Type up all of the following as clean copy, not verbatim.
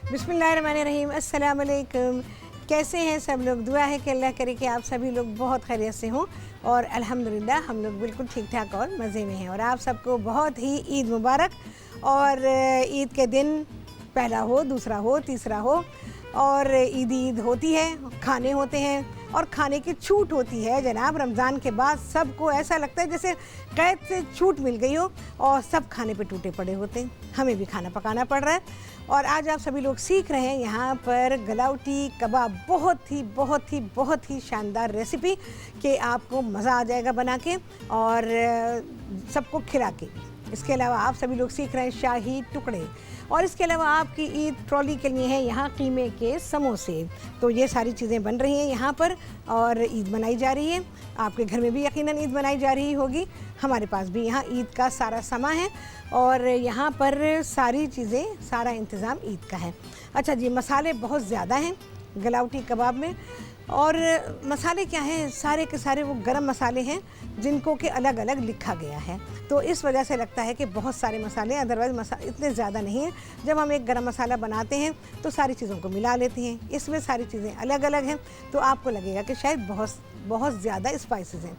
बिस्मिल्लाहिर्रहमानिर्रहीम, अस्सलाम वालेकुम। कैसे हैं सब लोग? दुआ है कि अल्लाह करे कि आप सभी लोग बहुत खैरियत से हों और अल्हम्दुलिल्लाह हम लोग बिल्कुल ठीक ठाक और मज़े में हैं। और आप सबको बहुत ही ईद मुबारक। और ईद के दिन पहला हो, दूसरा हो, तीसरा हो और ईद होती है, खाने होते हैं और खाने की छूट होती है जनाब। रमज़ान के बाद सबको ऐसा लगता है जैसे कैद से छूट मिल गई हो और सब खाने पे टूटे पड़े होते हैं। हमें भी खाना पकाना पड़ रहा है और आज आप सभी लोग सीख रहे हैं यहाँ पर गलाउटी कबाब। बहुत ही शानदार रेसिपी कि आपको मज़ा आ जाएगा बना के और सबको खिला के भी। इसके अलावा आप सभी लोग सीख रहे हैं शाही टुकड़े और इसके अलावा आपकी ईद ट्रॉली के लिए है यहाँ कीमे के समोसे। तो ये सारी चीज़ें बन रही हैं यहाँ पर और ईद मनाई जा रही है। आपके घर में भी यकीनन ईद मनाई जा रही होगी, हमारे पास भी यहाँ ईद का सारा समा है और यहाँ पर सारी चीज़ें, सारा इंतज़ाम ईद का है। अच्छा जी, मसाले बहुत ज़्यादा हैं गलाउटी कबाब में और मसाले क्या हैं, सारे के सारे वो गरम मसाले हैं जिनको कि अलग अलग लिखा गया है। तो इस वजह से लगता है कि बहुत सारे मसाले, अदरवाइज़ मसाले इतने ज़्यादा नहीं हैं। जब हम एक गरम मसाला बनाते हैं तो सारी चीज़ों को मिला लेते हैं, इसमें सारी चीज़ें अलग अलग हैं तो आपको लगेगा कि शायद बहुत ज़्यादा स्पाइसेस हैं।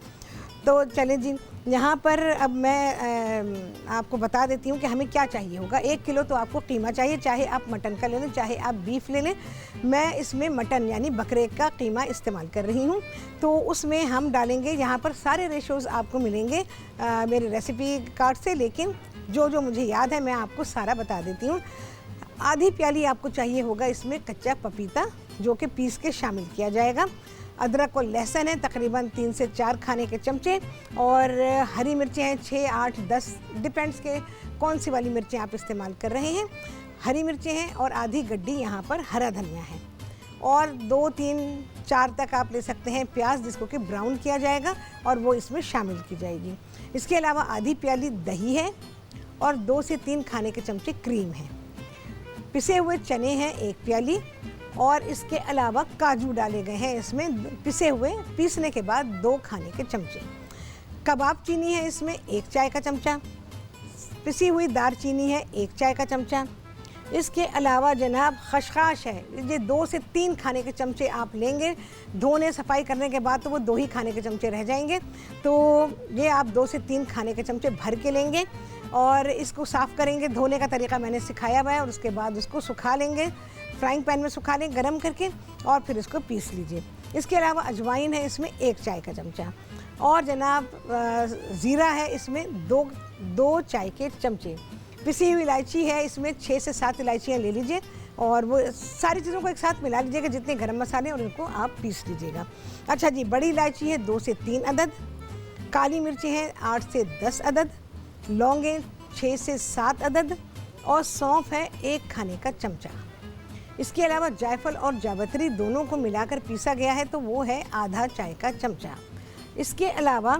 तो चलें जी, यहाँ पर अब मैं आपको बता देती हूँ कि हमें क्या चाहिए होगा। 1 किलो तो आपको कीमा चाहिए, चाहे आप मटन का ले लें चाहे आप बीफ ले लें। मैं इसमें मटन यानी बकरे का कीमा इस्तेमाल कर रही हूँ। तो उसमें हम डालेंगे, यहाँ पर सारे रेशोज़ आपको मिलेंगे मेरे रेसिपी कार्ड से, लेकिन जो मुझे याद है मैं आपको सारा बता देती हूँ। आधी प्याली आपको चाहिए होगा इसमें कच्चा पपीता, जो कि पीस के शामिल किया जाएगा। अदरक और लहसुन है तकरीबन 3 से 4 खाने के चमचे और हरी मिर्चें हैं 6, 8, 10, डिपेंड्स के कौन सी वाली मिर्चें आप इस्तेमाल कर रहे हैं। हरी मिर्चें हैं और आधी गड्डी यहाँ पर हरा धनिया है और 2, 3, 4 तक आप ले सकते हैं प्याज, जिसको कि ब्राउन किया जाएगा और वो इसमें शामिल की जाएगी। इसके अलावा आधी प्याली दही है और 2 से 3 खाने के चमचे क्रीम है। पिसे हुए चने हैं 1 प्याली और इसके अलावा काजू डाले गए हैं इसमें पिसे हुए, पीसने के बाद 2 खाने के चमचे। कबाब चीनी है इसमें 1 चाय का चमचा। पिसी हुई दार चीनी है 1 चाय का चमचा। इसके अलावा जनाब खशखाश है, ये 2 से 3 खाने के चमचे आप लेंगे। धोने सफाई करने के बाद तो वो 2 ही खाने के चमचे रह जाएंगे, तो ये आप 2 से 3 खाने के चमचे भर के लेंगे और इसको साफ़ करेंगे। धोने का तरीका मैंने सिखाया हुआ है और उसके बाद उसको सुखा लेंगे, फ्राइंग पैन में सुखा लें गरम करके और फिर इसको पीस लीजिए। इसके अलावा अजवाइन है इसमें 1 चाय का चमचा और जनाब ज़ीरा है इसमें 2 चाय के चमचे। पिसी हुई इलायची है इसमें 6 से 7 इलायचियाँ ले लीजिए और वो सारी चीज़ों को एक साथ मिला लीजिएगा, जितने गरम मसाले और उनको आप पीस लीजिएगा। अच्छा जी, बड़ी इलायची है 2 से 3 अदद, काली मिर्ची हैं 8 से 10 अदद, लौंगे 6 से 7 अदद और सौंफ है 1 खाने का चमचा। इसके अलावा जायफल और जावित्री दोनों को मिलाकर पीसा गया है तो वो है आधा चाय का चमचा। इसके अलावा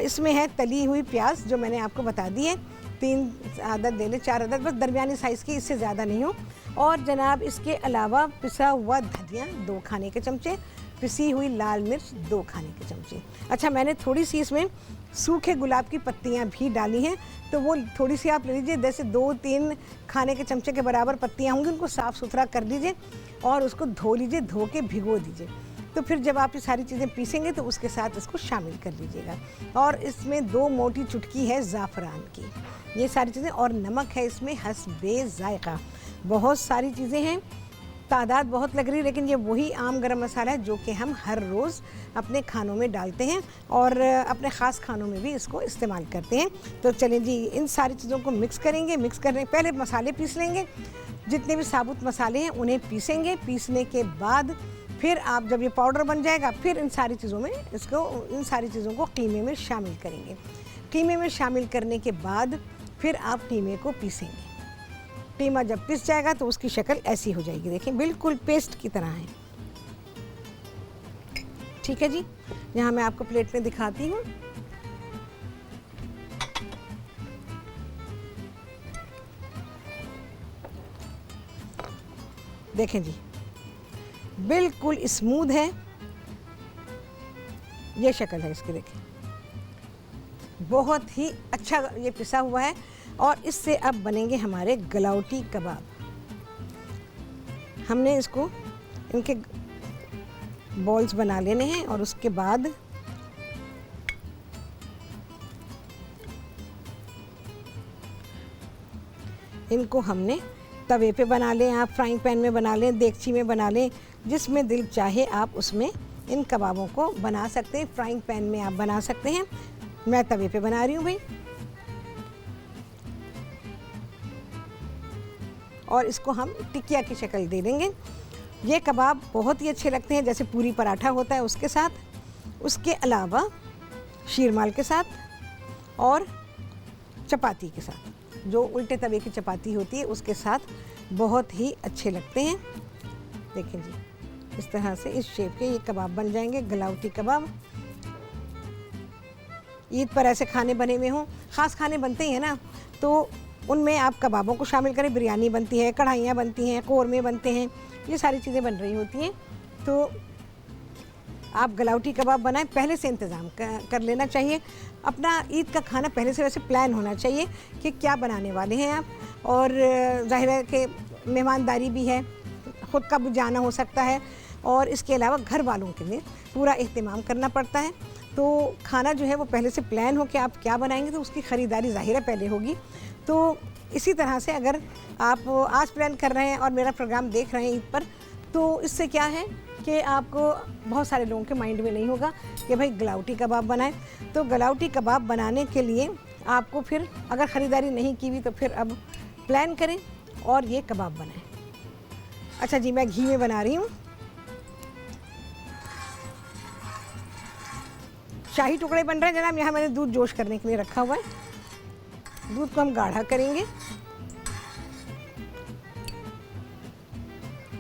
इसमें है तली हुई प्याज, जो मैंने आपको बता दी है, 3 अदद ले लें, 4 अदद, बस दरमियानी साइज़ की, इससे ज़्यादा नहीं हो। और जनाब इसके अलावा पिसा हुआ धनिया 2 खाने के चमचे, पिसी हुई लाल मिर्च 2 खाने के चमचे। अच्छा, मैंने थोड़ी सी इसमें सूखे गुलाब की पत्तियां भी डाली हैं, तो वो थोड़ी सी आप ले लीजिए, जैसे 2-3 खाने के चमचे के बराबर पत्तियां होंगी, उनको साफ़ सुथरा कर लीजिए और उसको धो लीजिए, धो के भिगो दीजिए। तो फिर जब आप ये सारी चीज़ें पीसेंगे तो उसके साथ इसको शामिल कर लीजिएगा। और इसमें 2 मोटी चुटकी है ज़ाफ़रान की, ये सारी चीज़ें, और नमक है इसमें हस्बे ज़ायक़ा। बहुत सारी चीज़ें हैं, तादाद बहुत लग रही है, लेकिन ये वही आम गरम मसाला है जो कि हम हर रोज़ अपने खानों में डालते हैं और अपने ख़ास खानों में भी इसको इस्तेमाल करते हैं। तो चलें जी, इन सारी चीज़ों को मिक्स करेंगे। मिक्स करने पहले मसाले पीस लेंगे, जितने भी साबुत मसाले हैं उन्हें पीसेंगे। पीसने के बाद फिर आप जब ये पाउडर बन जाएगा, फिर इन सारी चीज़ों को कीमे में शामिल करेंगे। कीमे में शामिल करने के बाद फिर आप कीमे को पीसेंगे। कीमा जब पिस जाएगा तो उसकी शक्ल ऐसी हो जाएगी, देखें बिल्कुल पेस्ट की तरह है। ठीक है जी, यहाँ मैं आपको प्लेट में दिखाती हूँ। देखें जी, बिल्कुल स्मूथ है, ये शक्ल है इसकी, देखें बहुत ही अच्छा ये पिसा हुआ है। और इससे अब बनेंगे हमारे गलाउटी कबाब। हमने इसको इनके बॉल्स बना लेने हैं और उसके बाद इनको हमने तवे पे बना लें, आप फ्राइंग पैन में बना लें, देगची में बना लें, जिसमें दिल चाहे आप उसमें इन कबाबों को बना सकते हैं। फ्राइंग पैन में आप बना सकते हैं, मैं तवे पे बना रही हूँ भाई। और इसको हम टिकिया की शक्ल दे देंगे। ये कबाब बहुत ही अच्छे लगते हैं, जैसे पूरी पराठा होता है उसके साथ, उसके अलावा शीरमाल के साथ और चपाती के साथ, जो उल्टे तवे की चपाती होती है उसके साथ बहुत ही अच्छे लगते हैं। देखिए जी, इस तरह से इस शेप के ये कबाब बन जाएंगे, गलावटी कबाब। ईद पर ऐसे खाने बने हुए हों, ख़ास खाने बनते ही हैं ना, तो उनमें आप कबाबों को शामिल करें। बिरयानी बनती है, कढ़ाइयाँ बनती हैं, कौरमे बनते हैं, ये सारी चीज़ें बन रही होती हैं। तो आप गलावटी कबाब बनाएं, पहले से इंतज़ाम कर लेना चाहिए। अपना ईद का खाना पहले से वैसे प्लान होना चाहिए कि क्या बनाने वाले हैं आप। और ज़ाहिर है कि मेहमानदारी भी है, ख़ुद का भी जाना हो सकता है, और इसके अलावा घर वालों के लिए पूरा एहतमाम करना पड़ता है। तो खाना जो है वो पहले से प्लान हो कि आप क्या बनाएंगे, तो उसकी ख़रीदारी ज़ाहिर है पहले होगी। तो इसी तरह से अगर आप आज प्लान कर रहे हैं और मेरा प्रोग्राम देख रहे हैं ईद पर, तो इससे क्या है कि आपको बहुत सारे लोगों के माइंड में नहीं होगा कि भाई गलावटी कबाब बनाएं। तो गलावटी कबाब बनाने के लिए आपको फिर अगर ख़रीदारी नहीं की हुई तो फिर अब प्लान करें और ये कबाब बनाएं। अच्छा जी, मैं घी में बना रही हूँ। शाही टुकड़े बन रहे हैं जनाब। यहाँ मैंने दूध जोश करने के लिए रखा हुआ है। दूध को हम गाढ़ा करेंगे।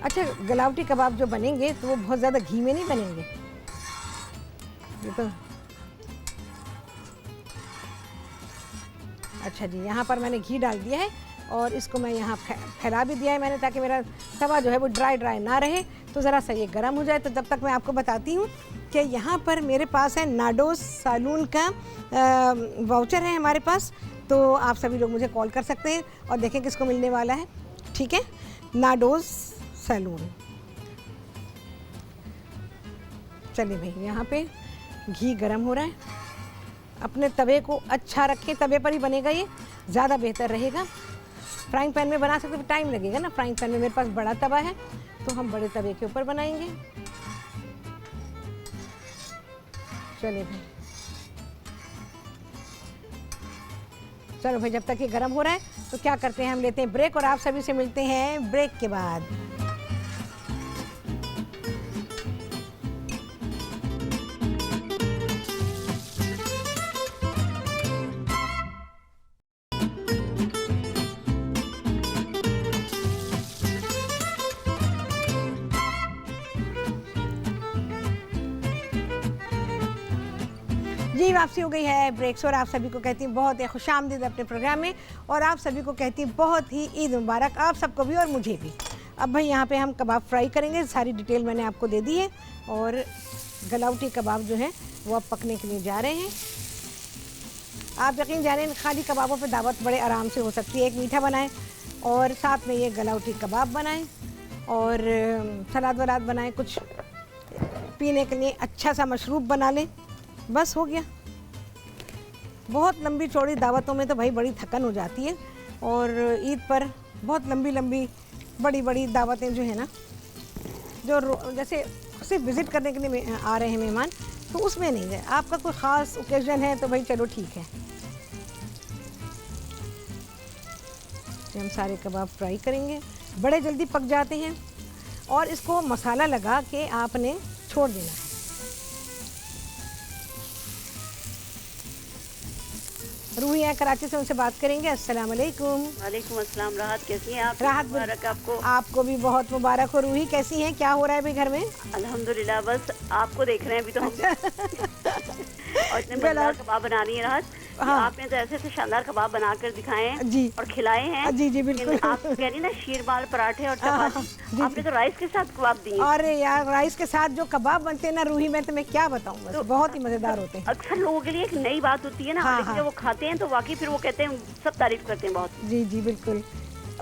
अच्छा, गलावटी कबाब जो बनेंगे तो वो बहुत ज़्यादा घी में नहीं बनेंगे। ये तो अच्छा जी, यहाँ पर मैंने घी डाल दिया है और इसको मैं यहाँ फैला भी दिया है मैंने, ताकि मेरा तवा जो है वो ड्राई ना रहे। तो ज़रा सा ये गर्म हो जाए, तो जब तक मैं आपको बताती हूँ कि यहाँ पर मेरे पास है नाडोज सैलून का वाउचर है हमारे पास। तो आप सभी लोग मुझे कॉल कर सकते हैं और देखें किसको मिलने वाला है। ठीक है, नाडोज सैलून। चलिए भाई, यहाँ पे घी गरम हो रहा है। अपने तवे को अच्छा रखें, तवे पर ही बनेगा, ये ज़्यादा बेहतर रहेगा। फ्राइंग पैन में बना सकते हैं, टाइम लगेगा ना। फ्राइंग पैन में मेरे पास बड़ा तवा है, तो हम बड़े तवे के ऊपर बनाएंगे। चलिए भाई, चलो भाई, जब तक ये गर्म हो रहा है तो क्या करते हैं, हम लेते हैं ब्रेक और आप सभी से मिलते हैं ब्रेक के बाद। जी, वापसी हो गई है ब्रेक्स और आप सभी को कहती हूँ बहुत ही खुशामदीद अपने प्रोग्राम में, और आप सभी को कहती हूँ बहुत ही ईद मुबारक, आप सबको भी और मुझे भी। अब भाई यहाँ पे हम कबाब फ्राई करेंगे, सारी डिटेल मैंने आपको दे दी है। और गलावटी कबाब जो है वो अब पकने के लिए जा रहे हैं। आप यकीन जानें, खाली कबाबों पे दावत बड़े आराम से हो सकती है। एक मीठा बनाएं और साथ में ये गलावटी कबाब बनाएं और सलाद वलाद बनाएं, कुछ पीने के लिए अच्छा सा मशरूब बना लें, बस हो गया। बहुत लंबी चौड़ी दावतों में तो भाई बड़ी थकन हो जाती है, और ईद पर बहुत लंबी लंबी बड़ी बड़ी दावतें जो है ना, जो जैसे सिर्फ विज़िट करने के लिए आ रहे हैं मेहमान, तो उसमें नहीं है। आपका कोई ख़ास ओकेजन है तो भाई चलो ठीक है। हम सारे कबाब फ्राई करेंगे, बड़े जल्दी पक जाते हैं, और इसको मसाला लगा के आपने छोड़ देना है। रूही है कराची से, उनसे बात करेंगे। अस्सलाम वालेकुम। वालेकुम अस्सलाम। राहत कैसी हैं आप? राहत मुबारक आपको। आपको भी बहुत मुबारक हो। रूही कैसी हैं, क्या हो रहा है भाई घर में? अल्हम्दुलिल्लाह, बस आपको देख रहे हैं अभी तो हम। और इतने मजेदार कबाब बना रही है राहत। हाँ। आपने तो ऐसे शानदार कबाब बनाकर दिखाए हैं जी, और खिलाए हैं। जी जी बिल्कुल। आप कह रही ना शीरमाल पराठे और चपाती, आपने तो राइस के साथ कबाब दिए। अरे यार, राइस के साथ जो कबाब बनते हैं ना रूही, मैं तुम्हें क्या बताऊं, बस तो बहुत ही मजेदार होते हैं। अक्सर लोगों के लिए एक नई बात होती है ना, हाँ, लेकिन हाँ। जब वो खाते हैं तो वाकई फिर वो कहते हैं, सब तारीफ करते हैं बहुत। जी जी बिल्कुल।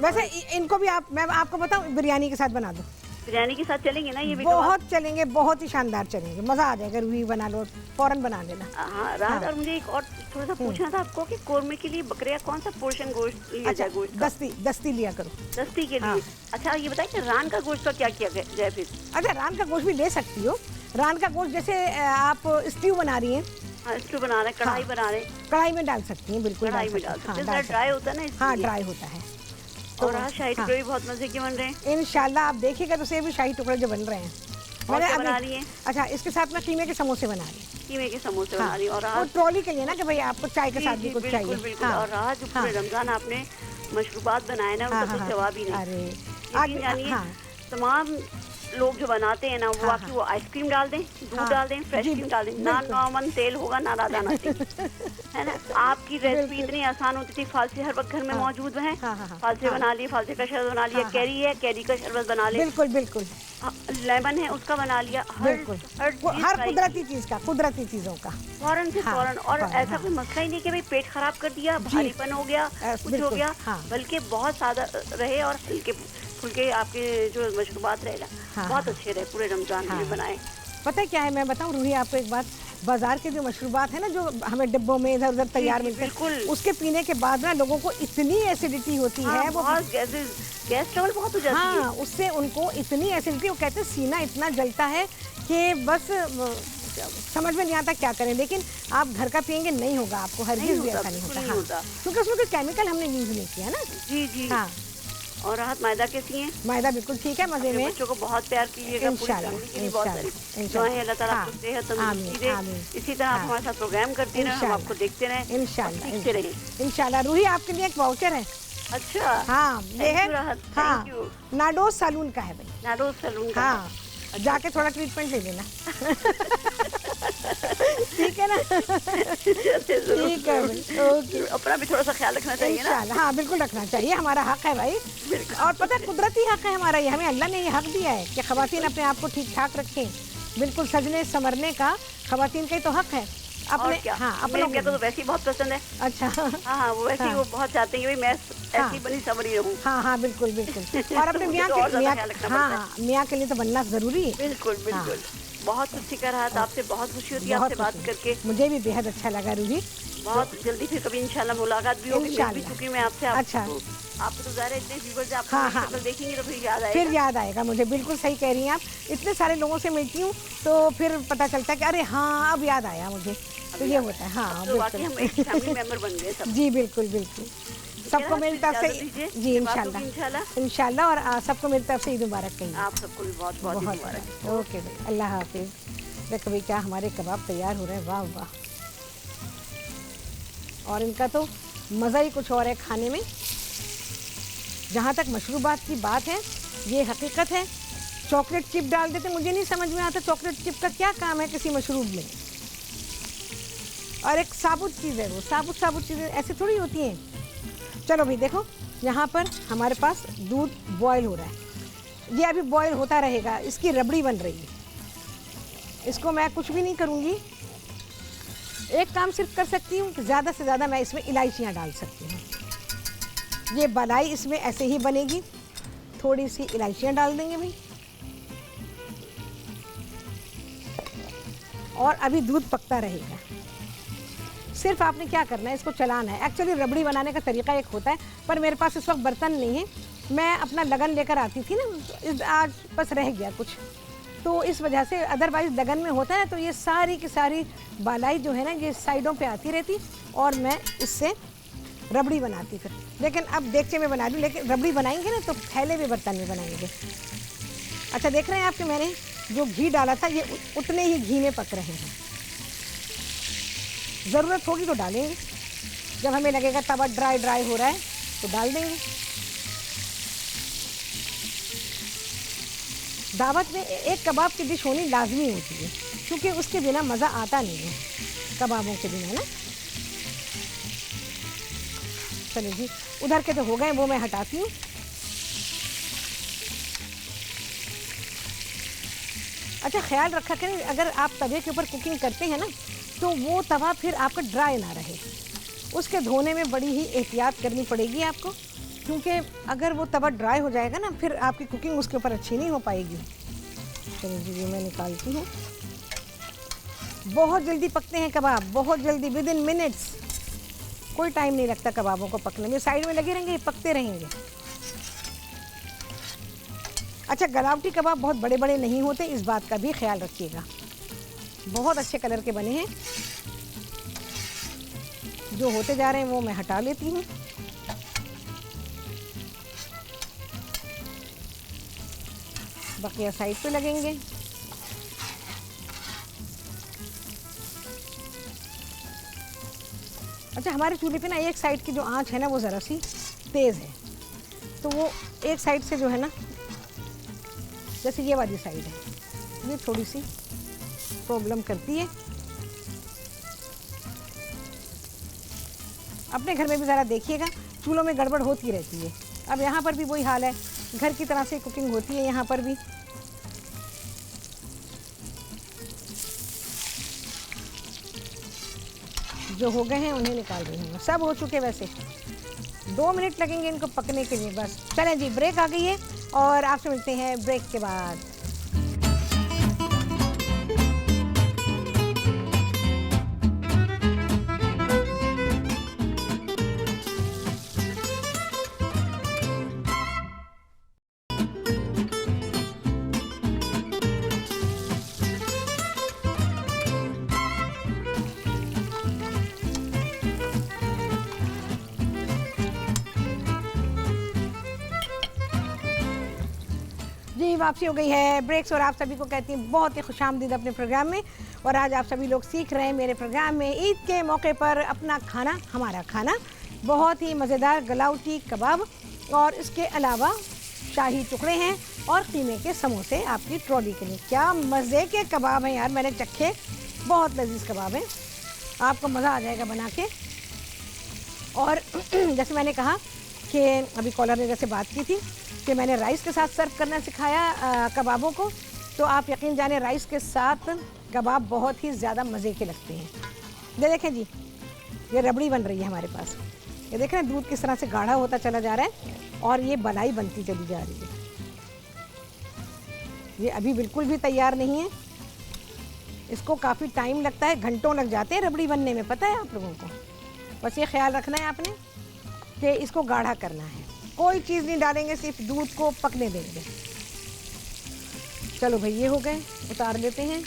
वैसे इनको भी मैं आपको बताऊं, बिरयानी के साथ बना दो। बिरयानी के साथ चलेंगे ना ये भी? बहुत चलेंगे, बहुत ही शानदार चलेंगे, मज़ा आ जाएगा। रूही बना लो, फौरन बना लेना। हाँ राहत, और मुझे एक और थोड़ा सा पूछना था आपको कि कोरमे के लिए बकरे का कौन सा पोर्शन गोश्त लिया जाए? गोश्त का दस्ती लिया करो। दस्ती के लिए? अच्छा ये बताइए रान का गोश्त का क्या किया जाए फिर? अच्छा, रान का गोश्त भी ले सकती हो। रान का गोश्त जैसे आप स्ट्यू बना रही हैं। हाँ, स्ट्यू बना रहे हैं, कढ़ाई बना रहे हैं। कढ़ाई में डाल सकती हैं, बिल्कुल कढ़ाई में डाल सकते हैं, ड्राई होता है ना इसलिए। हाँ, ड्राई होता है। और आज शाही टुकड़े भी बहुत मजे के बन रहे हैं। इंशाल्लाह आप देखिएगा तो सेम भी शाही टुकड़े जो बन रहे हैं। मैंने क्या बना रही है? अच्छा, इसके साथ में कीमे के समोसे बना रही हूँ। कीमे के समोसे बना रही हूँ। और वो ट्रॉली के लिए ना कि भाई आपको चाय के साथ भी कुछ चाहिए। बिल्कुल। और आज जो पूरे रमजान आपने मशरूबात बनाए ना, उनका तो जवाब ही नहीं। अरे जानिए तमाम लोग जो बनाते हैं ना, वो आपकी वो आइसक्रीम डाल दें, दूध डाल दें, फ्रेश क्रीम डाल दें, ना नॉर्मल तेल होगा ना राजाना तेल, है ना। आपकी रेसिपी इतनी आसान होती थी। फालसे हर वक्त घर में मौजूद हैं। फालसे बना लिए, फालसे का शरबत बना लिया। कैरी है, कैरी का शरबत बना लिया। बिल्कुल। लेमन है, उसका बना लिया। हर कुदरती चीजों का फौरन से फौरन। और ऐसा कोई मसला ही नहीं कि भाई पेट खराब कर दिया, भारीपन हो गया, कुछ हो गया, बल्कि बहुत सादा रहे और हल्के फुल्के आपके जो मशरूबात रहेगा बहुत अच्छे रहे पूरे रमजान में बनाए। पता है क्या है, मैं बताऊं रूही आपको एक बात, बाजार के जो मशरूबात है ना, जो हमें डिब्बों में इधर उधर तैयार मिलते हैं, उसके पीने के बाद ना लोगों को इतनी एसिडिटी होती है, वो बहुत गैस ट्रबल बहुत हो जाती है। उससे उनको इतनी एसिडिटी, वो कहते हैं सीना इतना जलता है कि बस समझ में नहीं आता क्या करें। लेकिन आप घर का पियेंगे नहीं होगा, आपको हरगिज़ भी ऐसा नहीं होता, क्योंकि उसमें कोई केमिकल हमने यूज नहीं किया ना। जी। हाँ। और राहत मायदा कैसी है? मायदा बिल्कुल ठीक है, मजे में। बच्चों को बहुत प्यार कीजिएगा, पूरी फैमिली के लिए बहुत सारी दुआएं, अल्लाह ताला आपको सेहत तंदुरुस्ती दे। इसी तरह आप हमारे साथ प्रोग्राम करते रहें, हम आपको देखते रहें, इंशाल्लाह सीखते रहें। इंशाल्लाह। रूही आपके लिए एक वाउचर है। अच्छा। हाँ, ये है। हाँ, नाडोज सैलून का है भाई। नाडोज सैलून का। हाँ, जाके थोड़ा ट्रीटमेंट ले लेना। ठीक है ना? ठीक है भाई, ओके। अपना भी थोड़ा सा ख्याल रखना चाहिए ना। हाँ, बिल्कुल रखना चाहिए, हमारा हक है भाई। और पता है, कुदरती हक है हमारा ये, हमें अल्लाह ने ये हक दिया है कि खवातीन अपने आप को ठीक ठाक रखें। बिल्कुल सजने संवरने का खवातीन का ही तो हक है। अपने अपने क्या तो वैसे ही बहुत पसंद है। अच्छा। हाँ, वो वैसे ही वो बहुत चाहते हैं कि मैं ऐसी बनी समरी रहूं। हाँ, बिल्कुल। और अपने मियाँ के लिए तो बनना जरूरी है। बिल्कुल। बहुत कुछ सीखा रहा था आपसे, बहुत खुशी होती है आपसे बात करके। मुझे भी बेहद अच्छा लगा रूही। बहुत जल्दी फिर कभी इंशाल्लाह मुलाकात भी होगी। चुकी मैं आपसे। अच्छा, आपको तो ज़ाहिर है इतने व्यूअर्स आपको शक्ल देखेंगे तो फिर याद आएगा मुझे। बिल्कुल सही कह रही हैं आप। इतने सारे लोगों से मिलती हूँ तो फिर पता चलता है कि अरे हाँ, अब याद आया मुझे। तो ये होता है। हाँ, बिल्कुल हम एक फैमिली मेंबर बन गए सब। जी बिल्कुल। सबको मेरी तरफ से जी इंशाल्लाह। और सबको मेरी तरफ से ईद मुबारक कहिए। आप सबको भी बहुत बहुत मुबारक। ओके भाई, अल्लाह हाफिज़। देखो भाई क्या हमारे कबाब तैयार हो रहे हैं, वाह वाह। और इनका तो मज़ा ही कुछ और है खाने में। जहाँ तक मशरूबात की बात है, ये हकीकत है। चॉकलेट चिप डाल देते, मुझे नहीं समझ में आता चॉकलेट चिप का क्या काम है किसी मशरूब में। और एक साबुत चीज़ है, वो साबुत चीज़ें ऐसे थोड़ी होती हैं। चलो भाई देखो, यहाँ पर हमारे पास दूध बॉयल हो रहा है। ये अभी बॉयल होता रहेगा, इसकी रबड़ी बन रही है। इसको मैं कुछ भी नहीं करूँगी। एक काम सिर्फ कर सकती हूँ कि ज़्यादा से ज़्यादा मैं इसमें इलायचियाँ डाल सकती हूँ। ये बलाई इसमें ऐसे ही बनेगी। थोड़ी सी इलायचियाँ डाल देंगे भाई। और अभी दूध पकता रहेगा। सिर्फ आपने क्या करना है, इसको चलाना है। एक्चुअली रबड़ी बनाने का तरीका एक होता है, पर मेरे पास इस वक्त बर्तन नहीं है। मैं अपना लगन लेकर आती थी ना, आज बस रह गया कुछ, तो इस वजह से। अदरवाइज लगन में होता है तो ये सारी की सारी बालाई जो है ना, ये साइडों पे आती रहती और मैं इससे रबड़ी बनाती फिर। लेकिन अब देगचे में बना लूँ, लेकिन रबड़ी बनाएंगे ना तो फैले हुए बर्तन में बनाएंगे। अच्छा, देख रहे हैं आपके मैंने जो घी डाला था, ये उतने ही घी में पक रहे हैं। ज़रूरत होगी तो डालेंगे, जब हमें लगेगा तवा ड्राई हो रहा है तो डाल देंगे। दावत में एक कबाब की डिश होनी लाजमी होती है, क्योंकि उसके बिना मज़ा आता नहीं है, कबाबों के बिना ना। चलिए जी, उधर के तो हो गए, वो मैं हटाती हूँ। अच्छा, ख्याल रखा करें अगर आप तवे के ऊपर कुकिंग करते हैं ना, तो वो तवा फिर आपका ड्राई ना रहे। उसके धोने में बड़ी ही एहतियात करनी पड़ेगी आपको। क्योंकि अगर वो तवा ड्राई हो जाएगा ना फिर आपकी कुकिंग उसके ऊपर अच्छी नहीं हो पाएगी। चलिए जी, ये मैं निकालती हूँ। बहुत जल्दी पकते हैं कबाब, बहुत जल्दी, विद इन मिनट्स। कोई टाइम नहीं लगता कबाबों को पकने में, साइड में लगे रहेंगे, पकते रहेंगे। अच्छा, गलावटी कबाब बहुत बड़े बड़े नहीं होते, इस बात का भी ख्याल रखिएगा। बहुत अच्छे कलर के बने हैं। जो होते जा रहे हैं वो मैं हटा लेती हूँ। बकिया साइड पे लगेंगे। अच्छा, हमारे चूल्हे पे ना एक साइड की जो आंच है ना वो ज़रा सी तेज़ है, तो वो एक साइड से जो है ना, जैसे ये वाली साइड है, ये थोड़ी सी प्रॉब्लम करती है। अपने घर में भी ज़रा देखिएगा, चूल्हों में गड़बड़ होती रहती है। अब यहाँ पर भी वही हाल है, घर की तरह से कुकिंग होती है यहाँ पर भी। जो हो गए हैं उन्हें निकाल रही हूँ। सब हो चुके, वैसे 2 मिनट लगेंगे इनको पकने के लिए बस। चलें जी, ब्रेक आ गई है और आपसे मिलते हैं ब्रेक के बाद। जी, वापसी हो गई है ब्रेक्स, और आप सभी को कहती हैं बहुत ही खुशामदीद अपने प्रोग्राम में। और आज आप सभी लोग सीख रहे हैं मेरे प्रोग्राम में ईद के मौके पर अपना खाना, हमारा खाना। बहुत ही मज़ेदार गलावटी कबाब, और इसके अलावा शाही टुकड़े हैं और कीमे के समोसे आपकी ट्रॉली के लिए। क्या मज़े के कबाब हैं यार, मैंने चखे, बहुत लजीज कबाब हैं, आपको मज़ा आ जाएगा बना के। और जैसे मैंने कहा कि अभी कॉलर ने जैसे बात की थी कि मैंने राइस के साथ सर्व करना सिखाया कबाबों को, तो आप यकीन जाने राइस के साथ कबाब बहुत ही ज़्यादा मज़े के लगते हैं। ये देखें जी, ये रबड़ी बन रही है हमारे पास। ये देखें दूध किस तरह से गाढ़ा होता चला जा रहा है और ये बलाई बनती चली जा रही है। ये अभी बिल्कुल भी तैयार नहीं है, इसको काफ़ी टाइम लगता है, घंटों लग जाते हैं रबड़ी बनने में, पता है आप लोगों को। बस ये ख्याल रखना है आपने कि इसको गाढ़ा करना है, कोई चीज़ नहीं डालेंगे, सिर्फ दूध को पकने देंगे। चलो भाई, ये हो गए, उतार लेते हैं।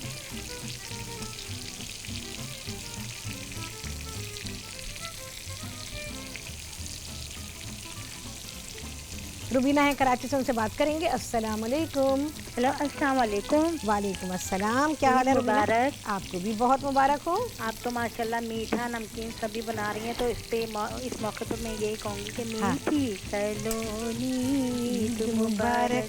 रुबीना है कराची से, उनसे बात करेंगे। अस्सलाम वालेकुम। हेलो, अस्सलाम वालेकुम। वालेकुम अस्सलाम। क्या हाल है रुबीना? मुबारक। आपको भी बहुत मुबारक हो। आप तो माशाल्लाह मीठा नमकीन सभी बना रही हैं, तो इस मौके पर मैं यही कहूँगी कि मीठी सलोनी ईद मुबारक।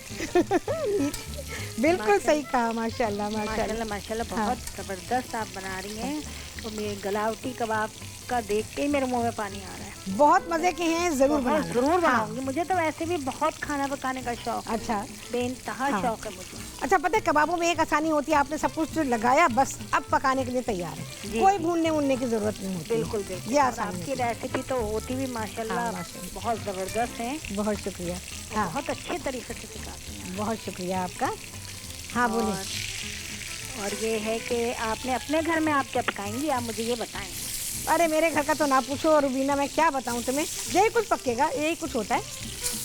बिल्कुल सही कहा, माशाल्लाह माशाल्लाह माशाल्लाह। बहुत ज़बरदस्त आप बना रही हैं। तो मेरे गलावटी कबाब का देख के ही मेरे मुँह में पानी आ रहा है। बहुत मज़े के हैं, ज़रूर बनाऊंगी। मुझे तो वैसे भी बहुत खाना पकाने का शौक। अच्छा, बेइंतहा शौक है मुझे। अच्छा, पता है कबाबों में एक आसानी होती है, आपने सब कुछ लगाया, बस अब पकाने के लिए तैयार है, कोई भूनने वूनने की जरूरत नहीं होती। बिल्कुल बिल्कुल। ये आसानी आपकी रेसिपी तो होती भी माशाल्लाह बहुत ज़बरदस्त है। बहुत शुक्रिया। हाँ, बहुत अच्छे तरीके से सिखाती हैं। बहुत शुक्रिया आपका। हाँ बोलिए। और ये है कि आपने अपने घर में आप क्या पकाएंगी, आप मुझे ये बताएं। अरे मेरे घर का तो ना पूछो रुबीना, मैं क्या बताऊं तुम्हें, यही कुछ पकेगा, यही कुछ होता है,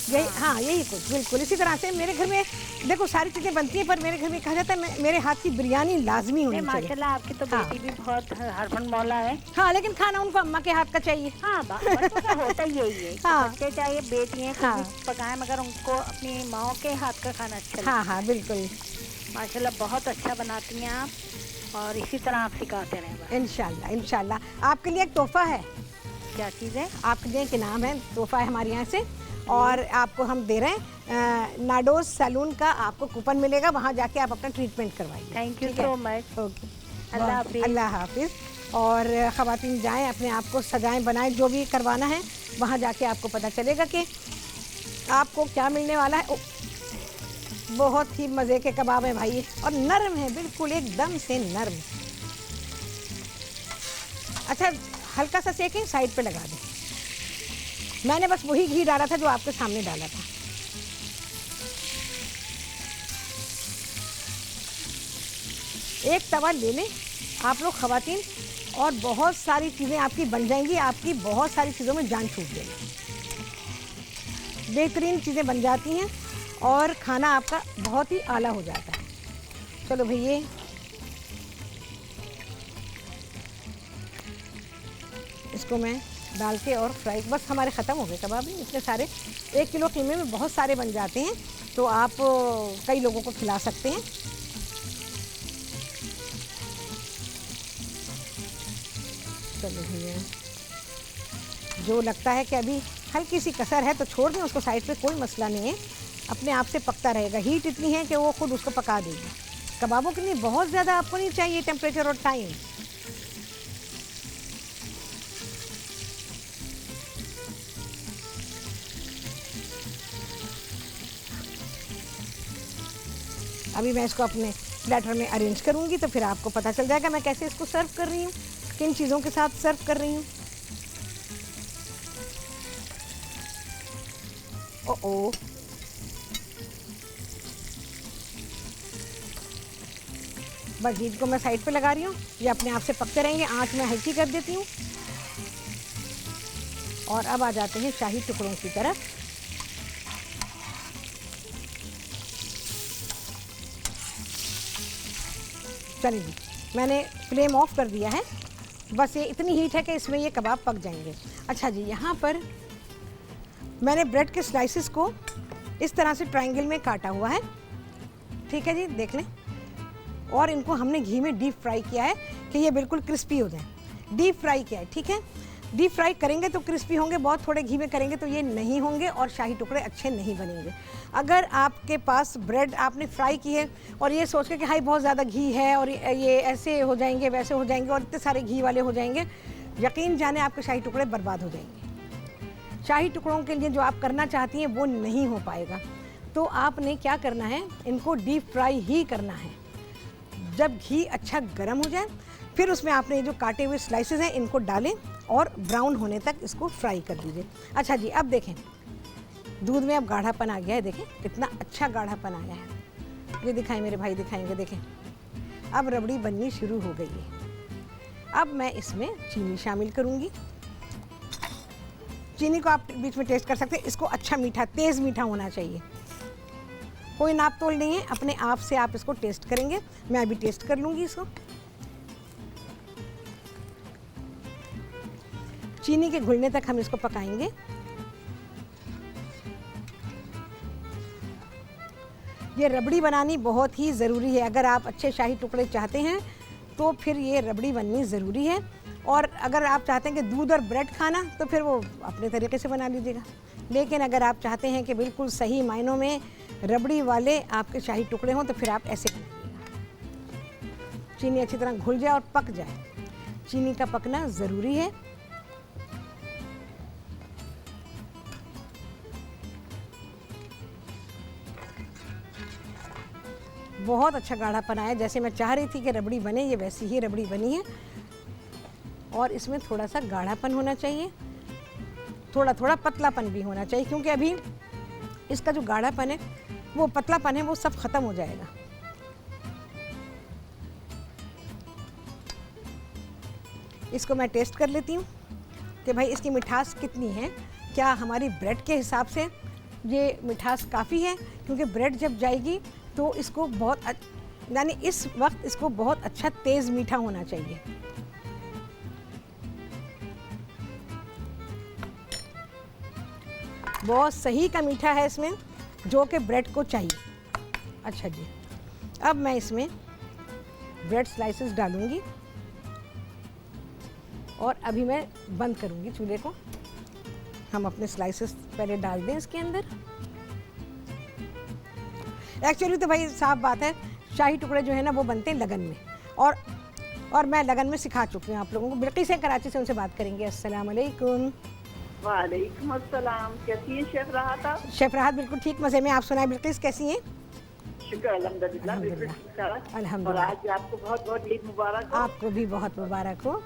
यही हाँ यही कुछ, बिल्कुल इसी तरह से मेरे घर में देखो सारी चीज़ें बनती हैं, पर मेरे घर में कहा जाता है मेरे हाथ की बिरयानी लाजमी होनी चाहिए। माशाल्लाह आपकी तो बेटी भी बहुत हरफन मौला है। हाँ, लेकिन खाना उनको अम्मा के हाथ का चाहिए। हाँ, होता यही है। हाँ, बच्चे चाहिए बेटियाँ पकाएं, मगर उनको अपनी माँ के हाथ का खाना अच्छा। हाँ हाँ बिल्कुल, माशाल्लाह बहुत अच्छा बनाती हैं आप, और इसी तरह आप सिखाते रहें इंशाल्लाह इंशाल्लाह। आपके लिए एक तोहफा है। क्या चीज़ है? आपके लिए एक इनाम है, तोहफा है हमारे यहाँ से, और आपको हम दे रहे हैं नाडोज सैलून का, आपको कूपन मिलेगा, वहाँ जाके आप अपना ट्रीटमेंट करवाइए। Thank you so much. Okay, अल्लाह हाफिज़। अल्लाह हाफिज़। और ख़वातीन जाएं, अपने आप को सजाएं बनाएं, जो भी करवाना है वहाँ जाके आपको पता चलेगा कि आपको क्या मिलने वाला है। बहुत ही मज़े के कबाब हैं भाई, और नरम है बिल्कुल, एकदम से नरम। अच्छा, हल्का सा सेकें, साइड पे लगा दें। मैंने बस वही घी डाला था जो आपके सामने डाला था। एक तवा ले लें आप लोग ख़वातीन, और बहुत सारी चीज़ें आपकी बन जाएंगी, आपकी बहुत सारी चीज़ों में जान छूट जाएगी, बेहतरीन चीज़ें बन जाती हैं और खाना आपका बहुत ही आला हो जाता है। चलो भैया, इसको मैं डाल के और फ्राई, बस हमारे ख़त्म हो गए कबाब। इतने सारे 1 किलो कीमे में बहुत सारे बन जाते हैं, तो आप कई लोगों को खिला सकते हैं। चलो भैया, जो लगता है कि अभी हल्की सी कसर है तो छोड़ दें उसको साइड पे, कोई मसला नहीं है, अपने आप से पकता रहेगा। हीट इतनी है कि वो खुद उसको पका देगी। कबाबों के लिए बहुत ज़्यादा आपको नहीं चाहिए टेम्परेचर और टाइम। अभी मैं इसको अपने प्लेटर में अरेंज करूँगी तो फिर आपको पता चल जाएगा मैं कैसे इसको सर्व कर रही हूँ, किन चीज़ों के साथ सर्व कर रही हूँ। ओ बस घी को मैं साइड पे लगा रही हूँ, ये अपने आप से पकते रहेंगे। आंच में हल्की कर देती हूँ और अब आ जाते हैं शाही टुकड़ों की तरफ। चलिए जी, मैंने फ्लेम ऑफ कर दिया है, बस ये इतनी हीट है कि इसमें ये कबाब पक जाएंगे। अच्छा जी, यहाँ पर मैंने ब्रेड के स्लाइसेस को इस तरह से ट्रायंगल में काटा हुआ है, ठीक है जी, देख लें। और इनको हमने घी में डीप फ्राई किया है कि ये बिल्कुल क्रिस्पी हो जाए। डीप फ्राई किया है, ठीक है। डीप फ्राई करेंगे तो क्रिस्पी होंगे, बहुत थोड़े घी में करेंगे तो ये नहीं होंगे और शाही टुकड़े अच्छे नहीं बनेंगे। अगर आपके पास ब्रेड आपने फ्राई की है और ये सोच के कि हाई बहुत ज़्यादा घी है और ये ऐसे हो जाएंगे वैसे हो जाएंगे और इतने सारे घी वाले हो जाएंगे, यकीन जाने आपके शाही टुकड़े बर्बाद हो जाएंगे। शाही टुकड़ों के लिए जो आप करना चाहती हैं वो नहीं हो पाएगा। तो आपने क्या करना है, इनको डीप फ्राई ही करना है। जब घी अच्छा गर्म हो जाए फिर उसमें आपने ये जो काटे हुए स्लाइसेस हैं इनको डालें और ब्राउन होने तक इसको फ्राई कर दीजिए। अच्छा जी, अब देखें दूध में अब गाढ़ापन आ गया है, देखें कितना अच्छा गाढ़ापन आया है। ये दिखाएं मेरे भाई, दिखाएंगे, देखें अब रबड़ी बननी शुरू हो गई है। अब मैं इसमें चीनी शामिल करूँगी। चीनी को आप बीच में टेस्ट कर सकते हैं, इसको अच्छा मीठा, तेज़ मीठा होना चाहिए। कोई नाप तोल नहीं है, अपने आप से आप इसको टेस्ट करेंगे। मैं अभी टेस्ट कर लूँगी इसको। चीनी के घुलने तक हम इसको पकाएंगे। ये रबड़ी बनानी बहुत ही ज़रूरी है। अगर आप अच्छे शाही टुकड़े चाहते हैं तो फिर ये रबड़ी बननी ज़रूरी है। और अगर आप चाहते हैं कि दूध और ब्रेड खाना तो फिर वो अपने तरीके से बना लीजिएगा। लेकिन अगर आप चाहते हैं कि बिल्कुल सही मायनों में रबड़ी वाले आपके शाही टुकड़े हों तो फिर आप ऐसे बनाइएगा। चीनी अच्छी तरह घुल जाए और पक जाए। चीनी का पकना ज़रूरी है। बहुत अच्छा गाढ़ापन आया, जैसे मैं चाह रही थी कि रबड़ी बने, ये वैसी ही रबड़ी बनी है। और इसमें थोड़ा सा गाढ़ापन होना चाहिए, थोड़ा थोड़ा पतलापन भी होना चाहिए, क्योंकि अभी इसका जो गाढ़ापन है वो पतलापन है वो सब ख़त्म हो जाएगा। इसको मैं टेस्ट कर लेती हूँ कि भाई इसकी मिठास कितनी है। क्या हमारी ब्रेड के हिसाब से ये मिठास काफ़ी है, क्योंकि ब्रेड जब जाएगी तो इसको बहुत यानी इस वक्त इसको बहुत अच्छा तेज़ मीठा होना चाहिए। बहुत सही का मीठा है इसमें, जो कि ब्रेड को चाहिए। अच्छा जी, अब मैं इसमें ब्रेड स्लाइसेस डालूंगी और अभी मैं बंद करूंगी चूल्हे को। हम अपने स्लाइसेस पहले डाल दें इसके अंदर। एक्चुअली तो भाई साफ बात है, शाही टुकड़े जो है ना वो बनते हैं लगन में, और मैं लगन में सिखा चुकी हूँ आप लोगों को। बिल्किस है कराची से, उनसे बात करेंगे। अस्सलाम वालेकुम। वालेकुम अस्सलाम। कैसी है शेफ राहत? शेफ राहत बिल्कुल ठीक, मज़े में। आप सुनाए बिल्किस, कैसी हैं? शुक्र अल्हम्दुलिल्लाह, बिल्कुल ठीक ठाक। अल्हम्दुलिल्लाह। और आज आपको बहुत बहुत ईद मुबारक हो। आपको भी बहुत मुबारक हो।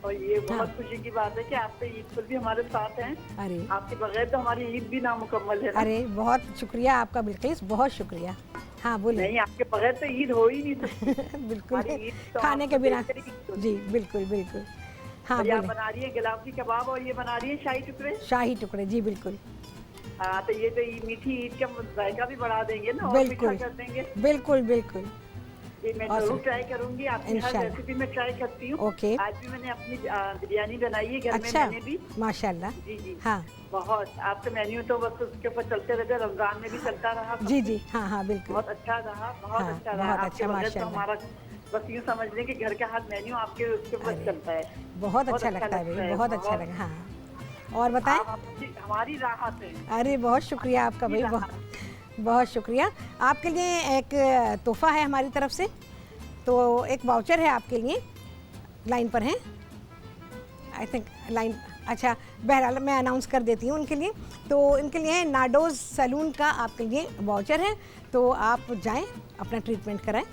और ये बहुत खुशी की बात है कि आप तो ईद पर भी हमारे साथ हैं। अरे आपके बगैर तो हमारी ईद भी नामुकम्मल है ना। अरे बहुत शुक्रिया आपका बिल्किस, बहुत शुक्रिया। हाँ बोलिए। नहीं, आपके बगैर तो ईद हो ही नहीं सकती। बिल्कुल हमारी ईद तो खाने के आपको बिना। देखकर ही ईद होती जी बिल्कुल बिल्कुल। हाँ है। ये आप बोलिए। बना रही है गुलाब की कबाब और ये बना रही है शाही टुकड़े। शाही टुकड़े, जी बिल्कुल हाँ, तो ये तो मीठी ईद का जायका भी बढ़ा देंगे ना और मीठा बिल्कुल कर देंगे। बिल्कुल बिल्कुल। ये मैं जरूर ट्राई करूंगी। आपकी हर इंशाल्लाह। रेसिपी में ट्राई करती हूँ। ओके। आज भी मैंने अपनी बिरयानी बनाई है घर में। अच्छा मैंने भी माशाल्लाह। जी जी हाँ बहुत। आपका मेन्यू तो बस उसके ऊपर चलते रहते, रमजान में भी चलता रहा। जी जी हाँ हाँ बिल्कुल। बहुत अच्छा रहा, बहुत हाँ, अच्छा बहुत रहा। अच्छा, आपके बगैर तो माशाल्लाह। हमारा बस यूँ समझ लें कि घर का हर मेन्यू आपके उसके ऊपर चलता है। बहुत अच्छा लगता है भाई, बहुत अच्छा लगा। हाँ और बताएं। आप हमारी राहत है। अरे बहुत शुक्रिया आपका भाई, बहुत बहुत शुक्रिया। आपके लिए एक तोहफा है हमारी तरफ से, तो एक वाउचर है आपके लिए। लाइन पर हैं आई थिंक लाइन। अच्छा बहरहाल मैं अनाउंस कर देती हूँ उनके लिए। तो इनके लिए नाडोज सैलून का आपके लिए वाउचर है, तो आप जाएं अपना ट्रीटमेंट कराएं,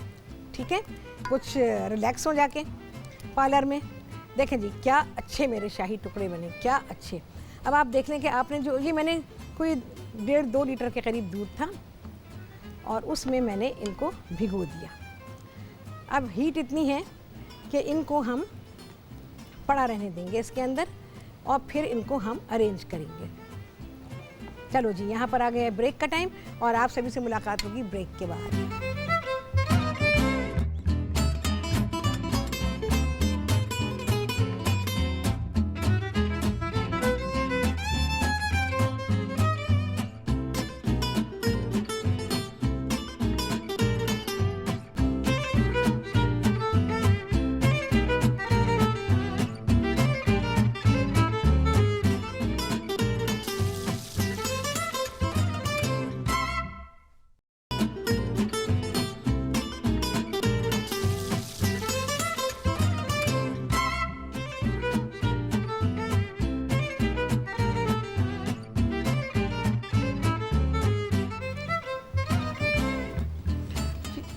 ठीक है, कुछ रिलैक्स हो जाके पार्लर में। देखें जी क्या अच्छे मेरे शाही टुकड़े बने, क्या अच्छे। अब आप देख लें कि आपने जो ये मैंने कोई 1.5-2 लीटर के करीब दूध था और उसमें मैंने इनको भिगो दिया। अब हीट इतनी है कि इनको हम पड़ा रहने देंगे इसके अंदर और फिर इनको हम अरेंज करेंगे। चलो जी यहाँ पर आ गया ब्रेक का टाइम और आप सभी से मुलाकात होगी ब्रेक के बाद।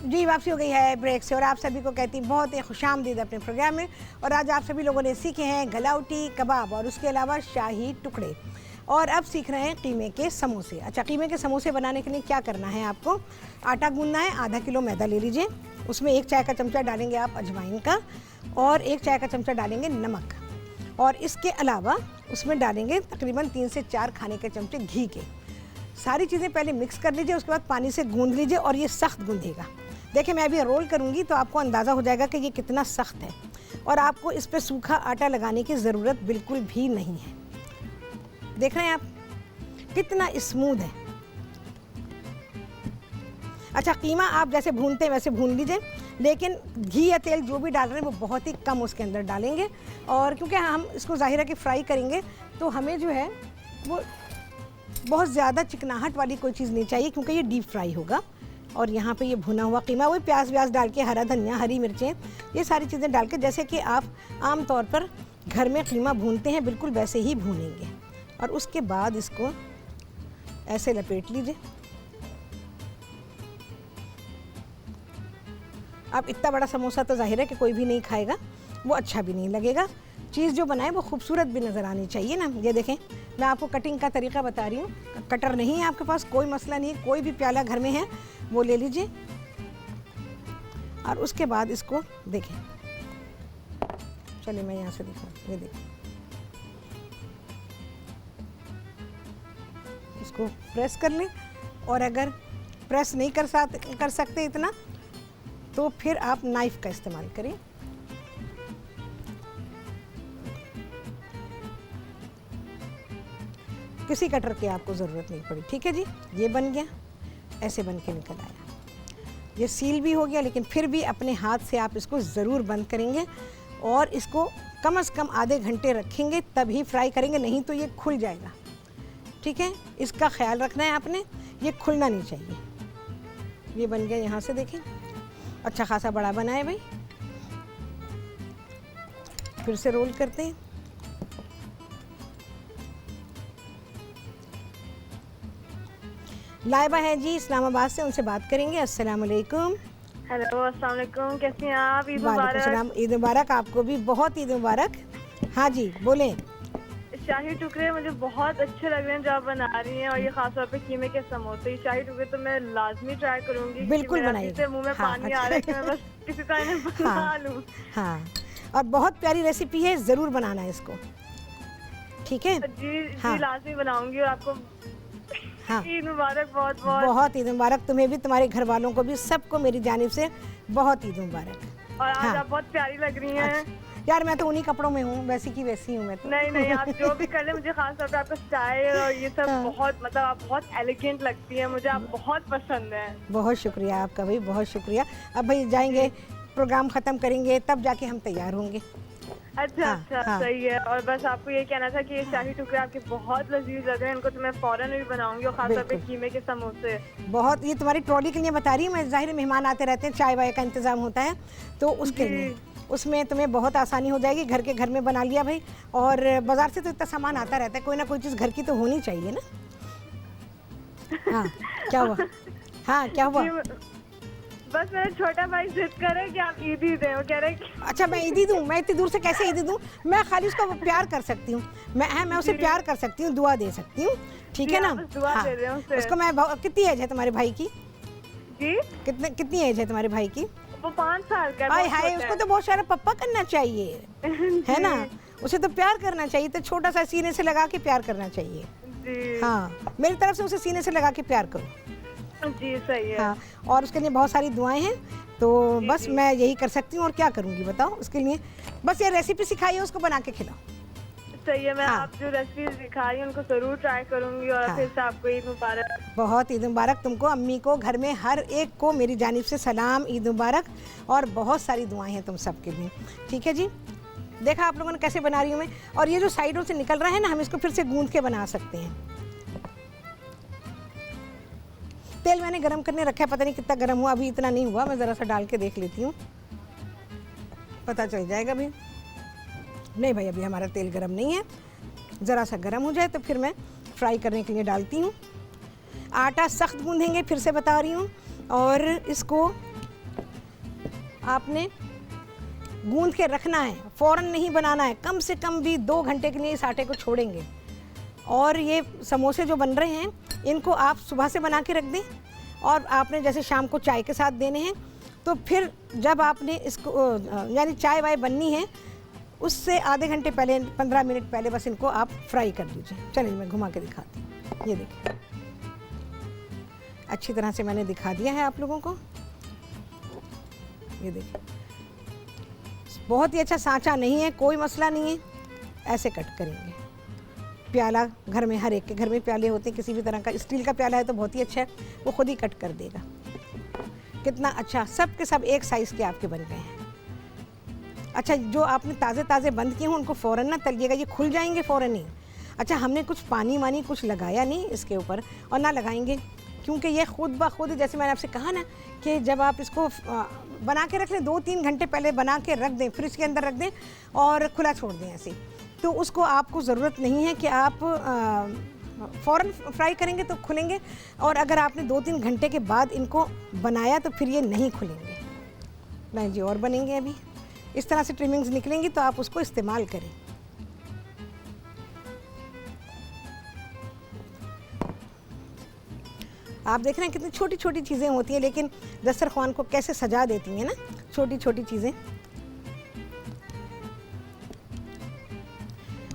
जी वापसी हो गई है ब्रेक से और आप सभी को कहती हूँ बहुत ही खुशामदीद अपने प्रोग्राम में। और आज आप सभी लोगों ने सीखे हैं गलाउटी कबाब और उसके अलावा शाही टुकड़े, और अब सीख रहे हैं कीमे के समोसे। अच्छा कीमे के समोसे बनाने के लिए क्या करना है, आपको आटा गूंदना है। आधा किलो मैदा ले लीजिए, उसमें 1 चाय का चमचा डालेंगे आप अजवाइन का और 1 चाय का चमचा डालेंगे नमक, और इसके अलावा उसमें डालेंगे तकरीबन 3 से 4 खाने के चमचे घी के। सारी चीज़ें पहले मिक्स कर लीजिए, उसके बाद पानी से गूंद लीजिए और ये सख्त गूंदेगा। देखिए मैं अभी रोल करूँगी तो आपको अंदाज़ा हो जाएगा कि ये कितना सख्त है, और आपको इस पर सूखा आटा लगाने की ज़रूरत बिल्कुल भी नहीं है। देख रहे हैं आप कितना स्मूथ है। अच्छा कीमा आप जैसे भूनते हैं वैसे भून लीजिए, लेकिन घी या तेल जो भी डाल रहे हैं वो बहुत ही कम उसके अंदर डालेंगे, और क्योंकि हम इसको ज़ाहिर है कि फ्राई करेंगे तो हमें जो है वो बहुत ज़्यादा चिकनाहट वाली कोई चीज़ नहीं चाहिए, क्योंकि ये डीप फ्राई होगा। और यहाँ पे ये भुना हुआ कीमा, वही प्याज व्याज डाल के, हरा धनिया, हरी मिर्चें, ये सारी चीज़ें डाल के जैसे कि आप आम तौर पर घर में कीमा भूनते हैं बिल्कुल वैसे ही भूनेंगे। और उसके बाद इसको ऐसे लपेट लीजिए। अब इतना बड़ा समोसा तो जाहिर है कि कोई भी नहीं खाएगा, वो अच्छा भी नहीं लगेगा। चीज़ जो बनाए वो खूबसूरत भी नज़र आनी चाहिए ना। ये देखें मैं आपको कटिंग का तरीका बता रही हूँ। कटर नहीं है आपके पास, कोई मसला नहीं है, कोई भी प्याला घर में है वो ले लीजिए। और उसके बाद इसको देखें, चलिए मैं यहाँ से दिखाऊँ। ये देखें, इसको प्रेस कर लें, और अगर प्रेस नहीं कर सकते इतना तो फिर आप नाइफ़ का इस्तेमाल करें। किसी कटर की आपको ज़रूरत नहीं पड़ी, ठीक है जी। ये बन गया, ऐसे बन के निकल आया। ये सील भी हो गया, लेकिन फिर भी अपने हाथ से आप इसको ज़रूर बंद करेंगे और इसको कम से कम आधे घंटे रखेंगे, तभी फ्राई करेंगे, नहीं तो ये खुल जाएगा, ठीक है। इसका ख्याल रखना है आपने, ये खुलना नहीं चाहिए। ये बन गया, यहाँ से देखें अच्छा खासा बड़ा बना है भाई। फिर से रोल करते हैं। लाइबा है जी इस्लामाबाद से, उनसे बात करेंगे। अस्सलाम वालेकुम। हेलो अस्सलाम वालेकुम, कैसी हैं आप? ईद वालेकुम मुबारक। सलाम, ईद मुबारक। आपको भी बहुत ईद मुबारक। हाँ जी बोलें। शाही टुकड़े मुझे बहुत अच्छे लग रहे हैं जो आप बना रही हैं, और ये खासतौर पे कीमे के समोसे, ये शाही टुकड़े तो मैं लाजमी ट्राई करूंगी। बिल्कुल मेरा बनाइए। से मुंह में हाँ, पानी अच्छा। आ रहा है कि मैं बस किसी तरह इन्हें बना हाँ। लूं। हाँ, और बहुत प्यारी रेसिपी है, ज़रूर बनाना है इसको, ठीक है? जी हाँ। जी लाजमी बनाऊंगी, और आपको हाँ, ईद मुबारक बहुत बहुत। बहुत ईद मुबारक तुम्हें भी, तुम्हारे घर वालों को भी, सबको मेरी जानिब से बहुत ईद मुबारक। और आज हाँ। आप बहुत प्यारी लग रही हैं। अच्छा। यार मैं तो उन्हीं कपड़ों में हूँ, वैसी की वैसी हूँ मैं तो। नहीं नहीं, आप जो भी कर ले, मुझे खास तौर पे आपका स्टाइल और ये सब हाँ। बहुत, मतलब आप बहुत एलिगेंट लगती हैं, मुझे आप बहुत पसंद हैं। बहुत शुक्रिया आपका भाई, बहुत शुक्रिया। अब भाई जाएंगे, प्रोग्राम ख़त्म करेंगे, तब जाके हम तैयार होंगे। अच्छा हाँ, अच्छा हाँ। सही है। और बस आपको ये कहना था कि ये शाही टुकड़े आपके बहुत लजीज लग रहे हैं, इनको तो मैं फौरन भी बनाऊंगी, और खासतौर पे बिल्कुल। कीमे के समोसे। बहुत, ये तुम्हारी ट्रॉली के लिए बता रही हूँ मैं, ज़ाहिर मेहमान आते रहते हैं, चाय वाय का इंतज़ाम होता है, तो उसके जी। लिए उसमें तुम्हें बहुत आसानी हो जाएगी। घर के घर में बना लिया भाई, और बाज़ार से तो इतना सामान आता रहता है, कोई ना कोई चीज़ घर की तो होनी चाहिए ना। हाँ, क्या हुआ? हाँ, क्या हुआ? जी, बस मेरा छोटा भाई जिद करे कि आप ईदी दें, वो कह रहे कि अच्छा, मैं ईदी दूँ? मैं इतनी दूर से कैसे ईदी दूँ? मैं खाली उसको प्यार कर सकती हूँ, मैं उसे प्यार कर सकती हूँ, दुआ दे सकती हूँ, ठीक जी, है ना? आप बस दुआ दे रहे हो उसे। उसको मैं कितनी एज है तुम्हारे भाई की? जी कितनी एज है तुम्हारे भाई की? वो 5 साल का है, हाय बहुत हाय, छोटा उसको तो बहुत सारा पप्पा करना चाहिए, है ना? उसे तो प्यार करना चाहिए, तो छोटा सा सीने से लगा के प्यार करना चाहिए। जी हाँ, मेरी तरफ से उसे सीने से लगा के प्यार करो। जी सही है। हाँ, और उसके लिए बहुत सारी दुआएं हैं, तो बस मैं यही कर सकती हूँ, और क्या करूँगी बताओ उसके लिए? बस ये रेसिपी सिखाइए, उसको बना के खिलाओ। सही है, मैं हाँ। आप जो रेसिपी सिखाई उनको जरूर ट्राई करूंगी, और हाँ। फिर से आपको ईद मुबारक। बहुत ईद मुबारक तुमको, अम्मी को, घर में हर एक को मेरी जानिब से सलाम, ईद मुबारक, और बहुत सारी दुआएं हैं तुम सबके लिए, ठीक है जी? देखा आप लोगों ने कैसे बना रही हूँ मैं, और ये जो साइडों से निकल रहा है ना, हम इसको फिर से गूंद के बना सकते हैं। तेल मैंने गरम करने रखा है, पता नहीं कितना गरम हुआ, अभी इतना नहीं हुआ, मैं ज़रा सा डाल के देख लेती हूँ, पता चल जाएगा अभी। नहीं भाई, अभी हमारा तेल गरम नहीं है, ज़रा सा गरम हो जाए तो फिर मैं फ्राई करने के लिए डालती हूँ। आटा सख्त गूंदेंगे, फिर से बता रही हूँ, और इसको आपने गूंद के रखना है, फ़ौरन नहीं बनाना है, कम से कम भी 2 घंटे के लिए इस आटे को छोड़ेंगे। और ये समोसे जो बन रहे हैं, इनको आप सुबह से बना के रख दें, और आपने जैसे शाम को चाय के साथ देने हैं, तो फिर जब आपने इसको यानी चाय वाय बननी है, उससे आधे घंटे पहले, 15 मिनट पहले बस इनको आप फ्राई कर दीजिए। चलिए मैं घुमा के दिखाती हूँ, ये देखिए, अच्छी तरह से मैंने दिखा दिया है आप लोगों को, ये देखिए, बहुत ही अच्छा सांचा नहीं है, कोई मसला नहीं है, ऐसे कट करेंगे। प्याला घर में, हर एक के घर में प्याले होते हैं, किसी भी तरह का, स्टील का प्याला है तो बहुत ही अच्छा है, वो खुद ही कट कर देगा। कितना अच्छा, सब के सब एक साइज़ के आपके बन गए हैं। अच्छा, जो आपने ताज़े ताज़े बंद किए हों उनको फ़ौरन ना तलिएगा, ये खुल जाएंगे फ़ौरन ही। अच्छा, हमने कुछ पानी वानी कुछ लगाया नहीं इसके ऊपर, और ना लगाएंगे, क्योंकि ये खुद ब खुद, जैसे मैंने आपसे कहा ना कि जब आप इसको बना के रख लें, 2-3 घंटे पहले बना के रख दें, फ्रिज के अंदर रख दें और खुला छोड़ दें ऐसे, तो उसको आपको ज़रूरत नहीं है कि आप फ़ौरन फ्राई करेंगे तो खुलेंगे, और अगर आपने 2-3 घंटे के बाद इनको बनाया तो फिर ये नहीं खुलेंगे। नहीं जी, और बनेंगे अभी, इस तरह से ट्रिमिंग्स निकलेंगी तो आप उसको इस्तेमाल करें। आप देख रहे हैं कितनी छोटी छोटी चीज़ें होती हैं, लेकिन दस्तरखान को कैसे सजा देती हैं ना, छोटी छोटी चीज़ें।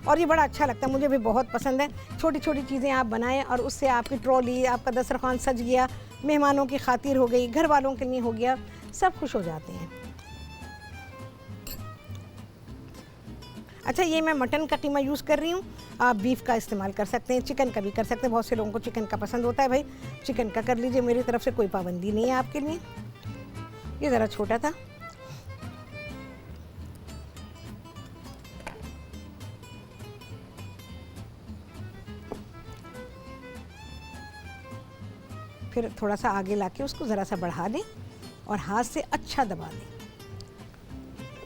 और ये बड़ा अच्छा लगता है, मुझे भी बहुत पसंद है। छोटी छोटी चीज़ें आप बनाएं और उससे आपकी ट्रॉली, आपका दस्तरखान सज गया, मेहमानों की खातिर हो गई, घर वालों के लिए हो गया, सब खुश हो जाते हैं। अच्छा, ये मैं मटन का कीमा यूज़ कर रही हूँ, आप बीफ का इस्तेमाल कर सकते हैं, चिकन का भी कर सकते हैं। बहुत से लोगों को चिकन का पसंद होता है, भाई चिकन का कर लीजिए, मेरी तरफ से कोई पाबंदी नहीं है आपके लिए। ये ज़रा छोटा था। फिर थोड़ा सा आगे लाके उसको ज़रा सा बढ़ा दें और हाथ से अच्छा दबा दें।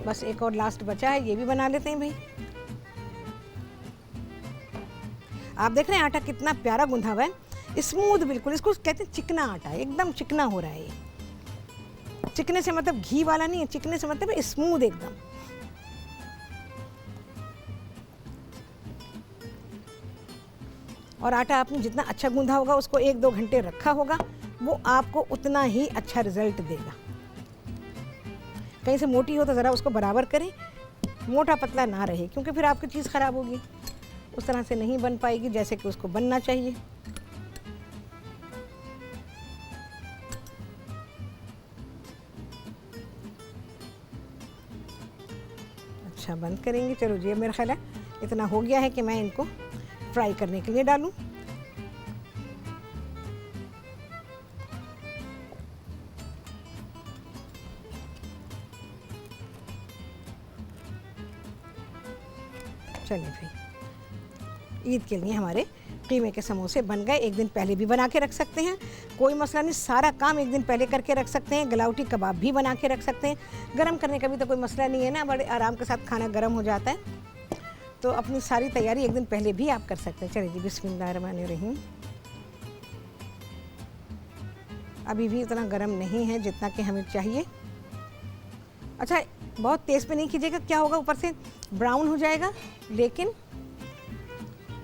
बस एक और लास्ट बचा है, ये भी बना लेते हैं भाई। आप देख रहे हैं आटा कितना प्यारा गूंधा हुआ है, स्मूथ बिल्कुल, इसको कहते हैं चिकना आटा, एकदम चिकना हो रहा है ये। चिकने से मतलब घी वाला नहीं है, चिकने से मतलब स्मूथ एकदम। और आटा आपने जितना अच्छा गूंधा होगा, उसको 1-2 घंटे रखा होगा, वो आपको उतना ही अच्छा रिजल्ट देगा। कहीं से मोटी हो तो ज़रा उसको बराबर करें, मोटा पतला ना रहे, क्योंकि फिर आपकी चीज़ ख़राब होगी, उस तरह से नहीं बन पाएगी जैसे कि उसको बनना चाहिए। अच्छा, बंद करेंगे। चलो जी, मेरा ख्याल है इतना हो गया है कि मैं इनको फ्राई करने के लिए डालूं। चलिए भाई, ईद के लिए हमारे कीमे के समोसे बन गए। एक दिन पहले भी बना के रख सकते हैं, कोई मसला नहीं, सारा काम एक दिन पहले करके रख सकते हैं। गलाउटी कबाब भी बना के रख सकते हैं, गरम करने का भी तो कोई मसला नहीं है ना, बड़े आराम के साथ खाना गरम हो जाता है। तो अपनी सारी तैयारी एक दिन पहले भी आप कर सकते हैं। चलिए जी, बिस्मिल्लाहिर्रहमानिर्रहीम। अभी भी उतना गरम नहीं है जितना कि हमें चाहिए। अच्छा, बहुत तेज़ पे नहीं कीजिएगा, क्या होगा ऊपर से ब्राउन हो जाएगा, लेकिन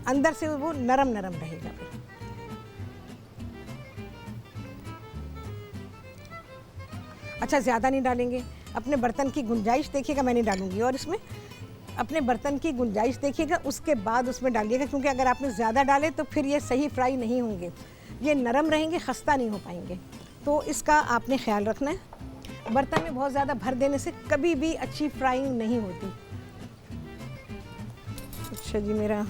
अंदर से वो नरम नरम रहेगा। फिर अच्छा, ज़्यादा नहीं डालेंगे, अपने बर्तन की गुंजाइश देखिएगा, मैं नहीं डालूंगी। और इसमें अपने बर्तन की गुंजाइश देखिएगा, उसके बाद उसमें डालिएगा, क्योंकि अगर आपने ज़्यादा डाले तो फिर ये सही फ्राई नहीं होंगे, ये नरम रहेंगे, खस्ता नहीं हो पाएंगे। तो इसका आपने ख्याल रखना है। बर्तन में बहुत ज़्यादा भर देने से कभी भी अच्छी फ्राइंग नहीं होती। अच्छा जी, मेरा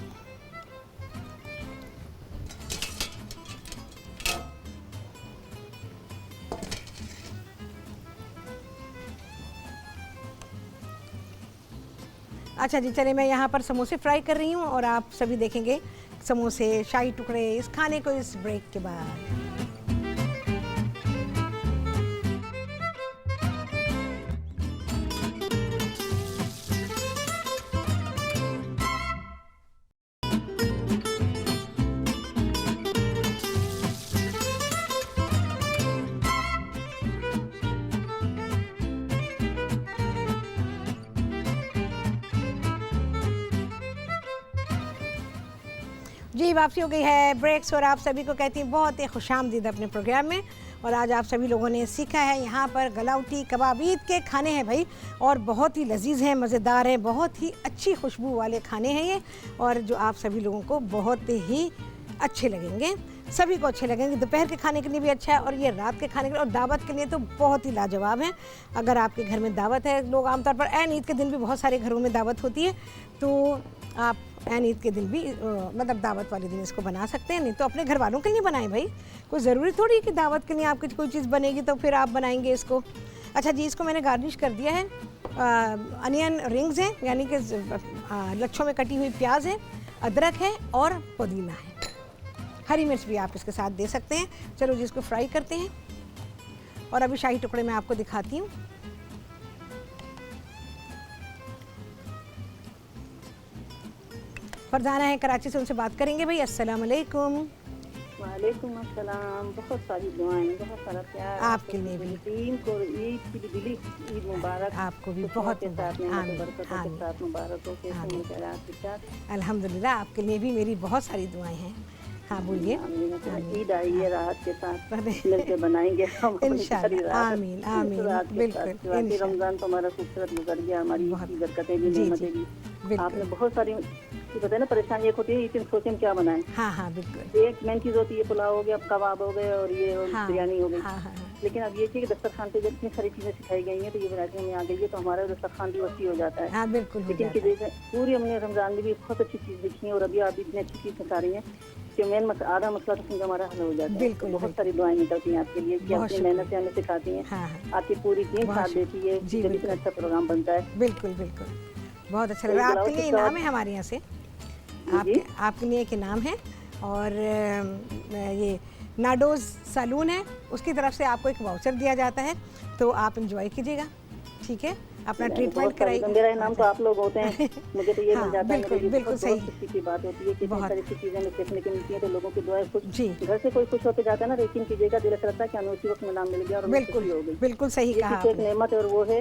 अच्छा जी, चलिए मैं यहाँ पर समोसे फ्राई कर रही हूँ और आप सभी देखेंगे समोसे, शाही टुकड़े इस खाने को इस ब्रेक के बाद। जी, वापसी हो गई है ब्रेक्स और आप सभी को कहती हैं बहुत ही खुशामदीद अपने प्रोग्राम में। और आज आप सभी लोगों ने सीखा है, यहाँ पर गलाउटी कबाब ईद के खाने हैं भाई, और बहुत ही लजीज हैं, मज़ेदार हैं, बहुत ही अच्छी खुशबू वाले खाने हैं ये, और जो आप सभी लोगों को बहुत ही अच्छे लगेंगे, सभी को अच्छे लगेंगे। दोपहर के खाने के लिए भी अच्छा है और ये रात के खाने के लिए और दावत के लिए तो बहुत ही लाजवाब है। अगर आपके घर में दावत है, लोग आमतौर पर ऐन ईद के दिन भी बहुत सारे घरों में दावत होती है, तो आप ऐन ईद के दिन भी मतलब दावत वाले दिन इसको बना सकते हैं। नहीं तो अपने घर वालों के लिए बनाएं भाई, कोई ज़रूरी थोड़ी कि दावत के लिए आपकी कोई चीज़ बनेगी तो फिर आप बनाएंगे इसको। अच्छा जी, इसको मैंने गार्निश कर दिया है, अनियन रिंग्स हैं, यानी कि लच्छों में कटी हुई प्याज है, अदरक है और पुदीना है, हरी मिर्च भी आप इसके साथ दे सकते हैं। चलो जी, इसको फ्राई करते हैं और अभी शाही टुकड़े मैं आपको दिखाती हूँ। फरजाना है कराची से, उनसे बात करेंगे भाई। अस्सलाम वालेकुम। वालेकुम अस्सलाम। बहुत सारी दुआएं, बहुत सारा प्यार आपके लिए भी। टीम को ईद की दिली ईद मुबारक। आपको भी बहुत मुबारक हो। अल्हम्दुलिल्लाह, आपके लिए भी मेरी बहुत सारी दुआएं हैं। हाँ बोलिए। ईद आई है राहत के साथ, मिलकर बनाएंगे हम इंशाल्लाह। आमीन आमीन, बिल्कुल। रमजान तो हमारा खूबसूरत गुजर गया, हमारी बरकतें भी, नेमतें भी। आपने बहुत सारी बताया ना, परेशानी एक होती है इतनी सोचे हम क्या बनाएं। हाँ हाँ बिल्कुल। एक मेन चीज होती है पुलाव हो गया, कबाब हो गए और ये बिरयानी हो गई। लेकिन अब ये चीज़ कि दस्तरखान पे जब इतनी सारी चीज़ें सिखाई गई हैं तो ये वैरायटी में आ गई है तो हमारा दस्तरखान भी वसी हो जाता है। हाँ बिल्कुल। लेकिन कि पूरी हमने रमजान में भी बहुत अच्छी चीज़ देखी है और अभी आप इतनी अच्छी चीज़ सिखा रही हैं कि मेन आधा मसला तो समझा हमारा हल हो जाता है। बिल्कुल। बहुत सारी दुआएं निकलती हैं आपके लिए कि अपनी मेहनत से हमें सिखाती हैं। आपकी पूरी टीम साथ देती है, जब इतना अच्छा प्रोग्राम बनता है। बिल्कुल बिल्कुल, बहुत अच्छा लग रहा है। आपके लिए इनाम है हमारे यहाँ से, आपके लिए एक इनाम है और ये नाडोज सैलून है, उसकी तरफ से आपको एक वाउचर दिया जाता है, तो आप इंजॉय कीजिएगा। ठीक है, अपना ट्रीटमेंट कराइए। मेरा नाम तो आप लोग होते हैं, मुझे तो ये मिल जाता है। बिल्कुल बिल्कुल सही खुशी की बात होती है कि बहुत सारी चीजें हमें सीखने की मिलती है, तो लोगों की दुआ खुश, घर से कोई खुश होते जाता है ना, यकीन कीजिएगा दिल से लगता है कि हमें उसी वक्त में नाम मिल गया और बिल्कुल हो गई। बिल्कुल सही कहा, एक नेमत है और वो है,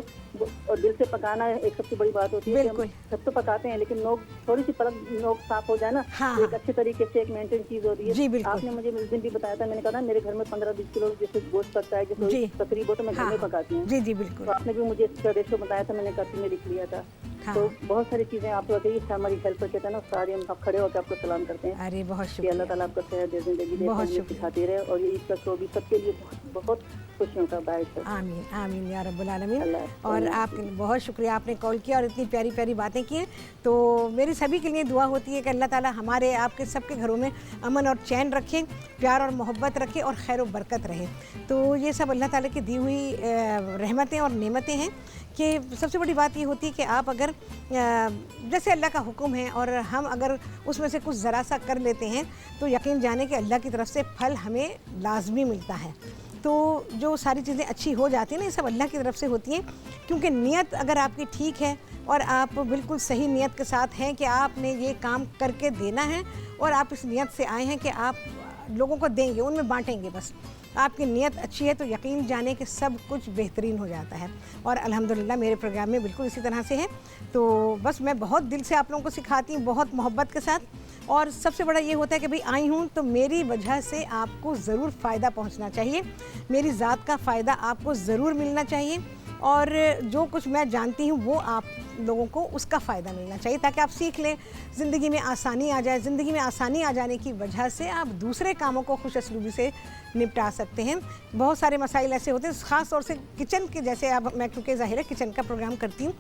और दिल से पकाना एक सबसे बड़ी बात होती है। सब तो पकाते हैं लेकिन नोक थोड़ी सी पलक नोक साफ हो जाए ना, तो एक अच्छे तरीके से एक मेंटेन चीज होती है। आपने मुझे उस दिन भी बताया था, मैंने कहा था मेरे घर में 15-20 किलो जैसे गोश्त पकता है, जैसे तकरीबन तो मैं घर में पकाती हूँ। जी जी बिल्कुल। तो आपने भी मुझे इसका रेशो बताया था, मैंने कॉपी में लिख लिया था। तो बहुत सारी चीजें आप लोग हमारी हेल्प करके थे ना, सारी हम आप खड़े होकर आपको सलाम करते हैं। अरे बहुत शुक्रिया, अल्लाह ताला आपको सेहत दे, जिंदगी दे, सिखाते रहे, और ये ईद का शो भी सबके लिए बहुत खुशियों का बायस है। आमीन आमीन या रब्बुल आलमीन। और आपके बहुत शुक्रिया, आपने कॉल किया और इतनी प्यारी प्यारी बातें की हैं। तो मेरी सभी के लिए दुआ होती है कि अल्लाह ताला हमारे आपके सबके घरों में अमन और चैन रखे, प्यार और मोहब्बत रखे और खैर व बरकत रहे। तो ये सब अल्लाह ताला की दी हुई रहमतें और नेमतें हैं कि सबसे बड़ी बात ये होती है कि आप अगर जैसे अल्लाह का हुक्म है और हम अगर उसमें से कुछ ज़रा सा कर लेते हैं तो यकीन जाने कि अल्लाह की तरफ से फल हमें लाजमी मिलता है। तो जो सारी चीज़ें अच्छी हो जाती हैं ना, ये सब अल्लाह की तरफ से होती हैं, क्योंकि नीयत अगर आपकी ठीक है और आप बिल्कुल सही नीयत के साथ हैं कि आपने ये काम करके देना है और आप इस नीयत से आए हैं कि आप लोगों को देंगे, उनमें बांटेंगे, बस आपकी नीयत अच्छी है तो यकीन जाने कि सब कुछ बेहतरीन हो जाता है। और अल्हम्दुलिल्लाह मेरे प्रोग्राम में बिल्कुल इसी तरह से है। तो बस मैं बहुत दिल से आप लोगों को सिखाती हूँ, बहुत मोहब्बत के साथ। और सबसे बड़ा ये होता है कि भाई आई हूँ तो मेरी वजह से आपको ज़रूर फ़ायदा पहुँचना चाहिए, मेरी ज़ात का फ़ायदा आपको ज़रूर मिलना चाहिए, और जो कुछ मैं जानती हूँ वो आप लोगों को उसका फ़ायदा मिलना चाहिए, ताकि आप सीख लें, ज़िंदगी में आसानी आ जाए। ज़िंदगी में आसानी आ जाने की वजह से आप दूसरे कामों को खुश असलूबी से निपटा सकते हैं। बहुत सारे मसाइल ऐसे होते हैं, ख़ास तौर से किचन के, जैसे अब मैं क्योंकि ज़ाहिर है किचन का प्रोग्राम करती हूँ,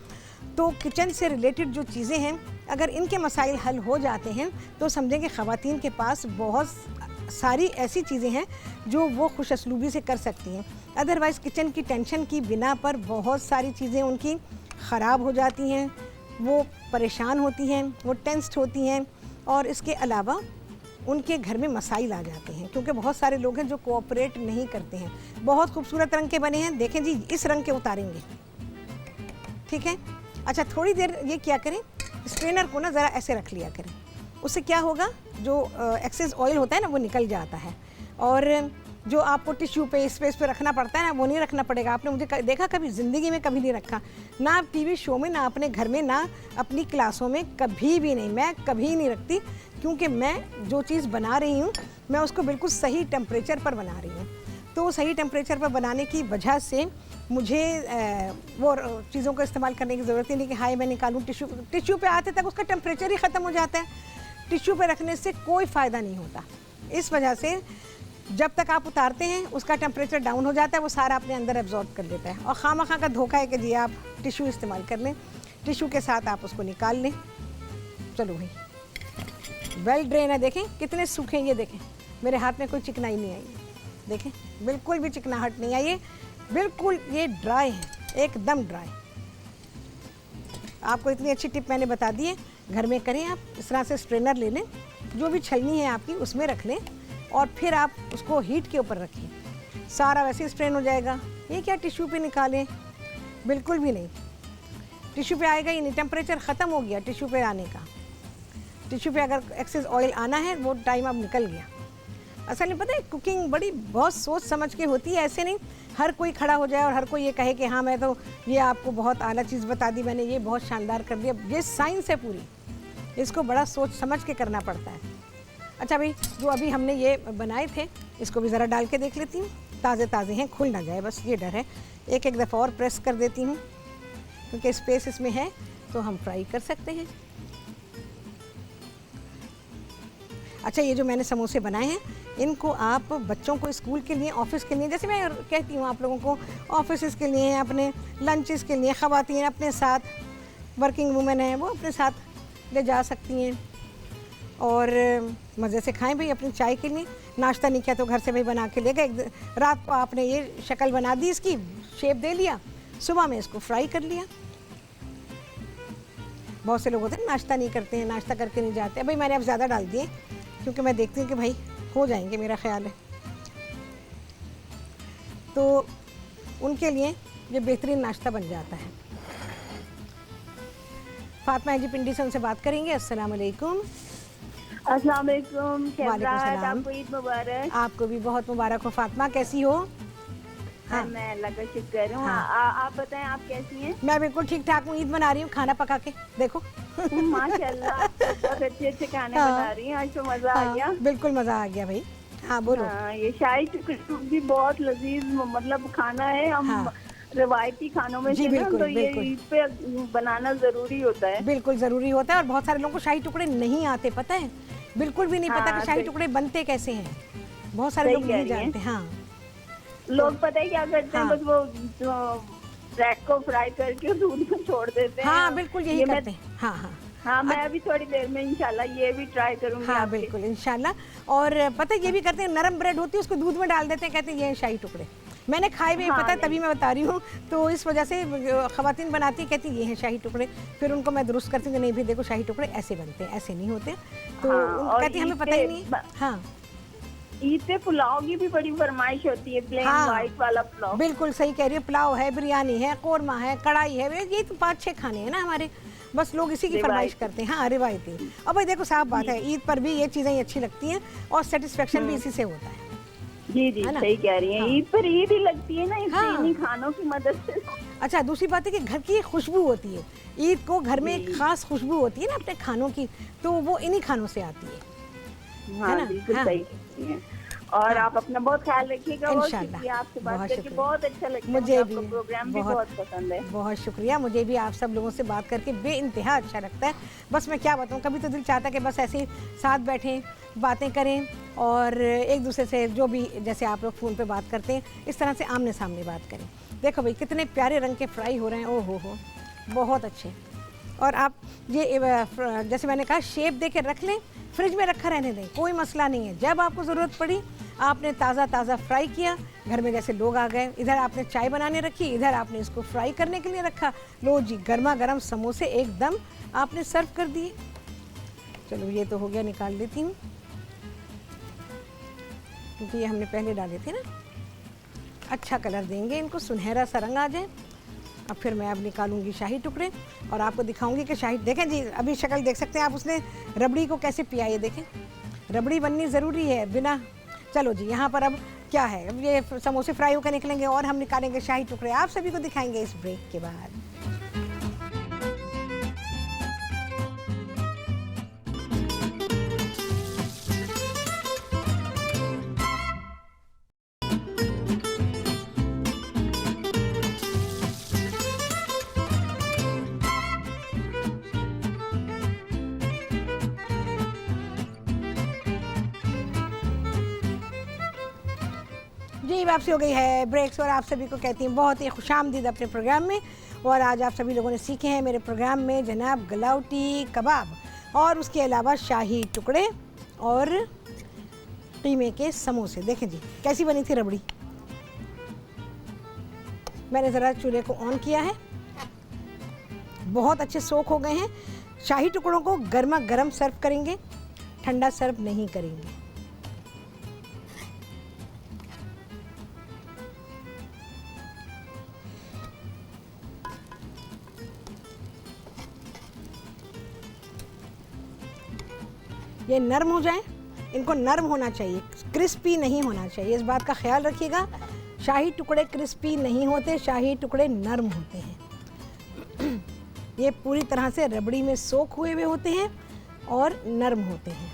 तो किचन से रिलेटेड जो चीज़ें हैं अगर इनके मसाइल हल हो जाते हैं तो समझें कि ख़वातीन के पास बहुत सारी ऐसी चीज़ें हैं जो वो खुश असलूबी से कर सकती हैं। अदरवाइज़ किचन की टेंशन की बिना पर बहुत सारी चीज़ें उनकी ख़राब हो जाती हैं, वो परेशान होती हैं, वो टेंस्ड होती हैं, और इसके अलावा उनके घर में मसाइल आ जाते हैं, क्योंकि बहुत सारे लोग हैं जो कोऑपरेट नहीं करते हैं। बहुत खूबसूरत रंग के बने हैं, देखें जी इस रंग के उतारेंगे, ठीक है। अच्छा थोड़ी देर ये क्या करें, स्ट्रेनर को ना ज़रा ऐसे रख लिया करें, उससे क्या होगा, जो एक्सेस ऑयल होता है ना वो निकल जाता है, और जो आपको टिश्यू पे स्पेस पे रखना पड़ता है ना वो नहीं रखना पड़ेगा। आपने मुझे देखा कभी ज़िंदगी में कभी नहीं रखा, ना टीवी शो में, ना अपने घर में, ना अपनी क्लासों में, कभी भी नहीं। मैं कभी नहीं रखती, क्योंकि मैं जो चीज़ बना रही हूँ मैं उसको बिल्कुल सही टेम्परेचर पर बना रही हूँ। तो सही टेम्परेचर पर बनाने की वजह से मुझे वो चीज़ों का इस्तेमाल करने की ज़रूरत ही नहीं कि हाय मैं निकालूँ टिश्यू पे आते तक उसका टेम्परेचर ही ख़त्म हो जाता है। टिश्यू पे रखने से कोई फ़ायदा नहीं होता। इस वजह से जब तक आप उतारते हैं उसका टेम्परेचर डाउन हो जाता है, वो सारा अपने अंदर एब्जॉर्ब कर लेता है। और खामखा का धोखा है कि जी आप टिश्यू इस्तेमाल कर लें, टिश्यू के साथ आप उसको निकाल लें। चलो भाई वेल ड्रेन है, देखें कितने सूखे, ये देखें मेरे हाथ में कोई चिकनाई नहीं आई, देखें बिल्कुल भी चिकनाहट नहीं आई है, बिल्कुल ये ड्राई है, एकदम ड्राई। आपको इतनी अच्छी टिप मैंने बता दी है, घर में करें आप। इस तरह से स्ट्रेनर ले लें, जो भी छलनी है आपकी उसमें रख लें, और फिर आप उसको हीट के ऊपर रखें, सारा वैसे ही स्ट्रेन हो जाएगा। ये क्या टिश्यू पे निकालें, बिल्कुल भी नहीं, टिश्यू पे आएगा ही नहीं, टेम्परेचर ख़त्म हो गया टिश्यू पे आने का। टिश्यू पे अगर एक्सेस ऑयल आना है वो टाइम अब निकल गया। असल में पता है कुकिंग बड़ी बहुत सोच समझ के होती है, ऐसे नहीं हर कोई खड़ा हो जाए और हर कोई ये कहे कि हाँ मैं तो ये आपको बहुत आला चीज़ बता दी मैंने, ये बहुत शानदार कर दिया। ये साइंस है पूरी, इसको बड़ा सोच समझ के करना पड़ता है। अच्छा भाई, जो अभी हमने ये बनाए थे इसको भी ज़रा डाल के देख लेती हूँ, ताज़े ताज़े हैं, खुल ना जाए बस ये डर है। एक एक दफ़ा और प्रेस कर देती हूँ, क्योंकि स्पेस इसमें है तो हम फ्राई कर सकते हैं। अच्छा ये जो मैंने समोसे बनाए हैं इनको आप बच्चों को स्कूल के लिए, ऑफिस के लिए, जैसे मैं कहती हूँ आप लोगों को ऑफिस के लिए, अपने लंचेस के लिए, ख़वातीन अपने साथ, वर्किंग वुमेन हैं वो अपने साथ ले जा सकती हैं और मज़े से खाएं भाई। अपनी चाय के लिए नाश्ता नहीं किया तो घर से भाई बना के ले गए, रात को आपने ये शक्ल बना दी, इसकी शेप दे लिया, सुबह में इसको फ्राई कर लिया। बहुत से लोग होते हैं नाश्ता नहीं करते हैं, नाश्ता करके नहीं जाते। भाई मैंने अब ज़्यादा डाल दिए क्योंकि मैं देखती हूँ कि भाई हो जाएंगे, मेरा ख्याल है, तो उनके लिए ये बेहतरीन नाश्ता बन जाता है। फातिमा जी पिंडी से, उनसे बात करेंगे। अस्सलाम वालेकुम। अस्सलाम वालेकुम, वालेकुम सलाम। आपको ईद मुबारक। आपको भी बहुत मुबारक हो। फातिमा कैसी हो? हाँ, मैं अल्लाह का शुक्र हूँ। हाँ। आप बताएं, आप कैसी हैं? मैं बिल्कुल ठीक ठाक हूँ। ईद मना रही हूँ खाना पका के, देखो। माशाल्लाह, आप तो बहुत अच्छे खाने बना रही हैं। आज तो मजा आ गया। बिल्कुल मजा आ गया भाई। हाँ बोलो। ये शाही टुकड़े भी बहुत लजीज मतलब खाना है। हम रिवायती खानों में से ना, तो ये ईद पे बनाना जरूरी होता है। बिल्कुल जरूरी होता है, और बहुत सारे लोगों को शाही टुकड़े नहीं आते, पता है, बिल्कुल भी नहीं पता कि शाही टुकड़े बनते कैसे हैं। बहुत सारे लोग नहीं जानते। हाँ, लोग पता है क्या करते हैं, बस वो ब्रेड को फ्राई करके दूध में छोड़ देते हैं। हाँ बिल्कुल यही करते हैं। हाँ हाँ हाँ, मैं अभी थोड़ी देर में इंशाल्लाह ये भी ट्राई करूंगी। हाँ बिल्कुल इंशाल्लाह। और पता है ये भी करते हैं, नरम ब्रेड होती है उसको दूध में डाल देते हैं, कहते हैं ये है शाही टुकड़े। मैंने खाए भी, पता है, तभी मैं बता रही हूँ। तो इस वजह से खवातीन बनाती है, कहती है ये हैं शाही टुकड़े। फिर उनको मैं दुरुस्त करती हूँ, नहीं भी देखो शाही टुकड़े ऐसे बनते हैं, ऐसे नहीं होते। तो कहती है हमें पता ही नहीं। हाँ, ईद पे पुलाव की भी बड़ी फरमाइश होती है, प्लेन व्हाइट वाला पुलाव। बिल्कुल सही कह रही है। पुलाव है, बिरयानी है, कोरमा है, कढ़ाई है, ये तो 5-6 खाने हैं ना हमारे, बस लोग इसी की फरमाइश करते हैं। हाँ रिवायती। अब भाई देखो साफ बात है, ईद पर भी ये चीज़ें ही अच्छी लगती हैं और सेटिस्फेक्शन भी इसी से होता है। जी जी सही कह रही हैं। ईद पर ईद ही लगती है ना, इन्हीं खानों की मदद से। अच्छा, दूसरी बात है कि घर की खुशबू होती है। ईद को घर में एक खास खुशबू होती है ना अपने खानों की, तो वो इन्हीं खानों से आती है। हाँ बिल्कुल सही है। और आप अपना बहुत ख्याल रखिएगा। इंशाल्लाह। आपसे बात करके बहुत अच्छा लगा। मुझे भी प्रोग्राम भी बहुत पसंद है। बहुत शुक्रिया। मुझे भी आप सब लोगों से बात करके बेइंतहा अच्छा लगता है। बस मैं क्या बताऊँ, कभी तो दिल चाहता है कि बस ऐसे साथ बैठें, बातें करें और एक दूसरे से जो भी, जैसे आप लोग फ़ोन पे बात करते हैं, इस तरह से आमने सामने बात करें। देखो भाई कितने प्यारे रंग के फ्राई हो रहे हैं। ओ हो, बहुत अच्छे। और आप ये जैसे मैंने कहा शेप दे के रख लें, फ्रिज में रखा रहने दें, कोई मसला नहीं है। जब आपको ज़रूरत पड़ी आपने ताज़ा फ्राई किया, घर में जैसे लोग आ गए, इधर आपने चाय बनाने रखी, इधर आपने इसको फ्राई करने के लिए रखा, लो जी गर्मा गर्म समोसे एकदम आपने सर्व कर दिए। चलो ये तो हो गया, निकाल देती हूँ क्योंकि ये हमने पहले डाले थे ना। अच्छा कलर देंगे इनको, सुनहरा सा रंग आ जाए। अब फिर मैं अब निकालूंगी शाही टुकड़े और आपको दिखाऊंगी कि शाही, देखें जी अभी शक्ल देख सकते हैं आप, उसने रबड़ी को कैसे पिया, ये देखें रबड़ी बननी ज़रूरी है बिना। चलो जी, यहाँ पर अब क्या है, अब ये समोसे फ्राई होकर निकलेंगे और हम निकालेंगे शाही टुकड़े, आप सभी को दिखाएंगे इस ब्रेक के बाद। जी वापसी हो गई है ब्रेक्स, और आप सभी को कहती हैं बहुत ही खुशामदीद अपने प्रोग्राम में। और आज आप सभी लोगों ने सीखे हैं मेरे प्रोग्राम में जनाब गलाउटी कबाब और उसके अलावा शाही टुकड़े और कीमे के समोसे। देखें जी कैसी बनी थी रबड़ी। मैंने ज़रा चूल्हे को ऑन किया है, बहुत अच्छे सोख हो गए हैं। शाही टुकड़ों को गर्मा गर्म सर्व करेंगे, ठंडा सर्व नहीं करेंगे। ये नरम हो जाए, इनको नरम होना चाहिए, क्रिस्पी नहीं होना चाहिए, इस बात का ख्याल रखिएगा। शाही टुकड़े क्रिस्पी नहीं होते, शाही टुकड़े नरम होते हैं। ये पूरी तरह से रबड़ी में सोख हुए होते हैं और नरम होते हैं।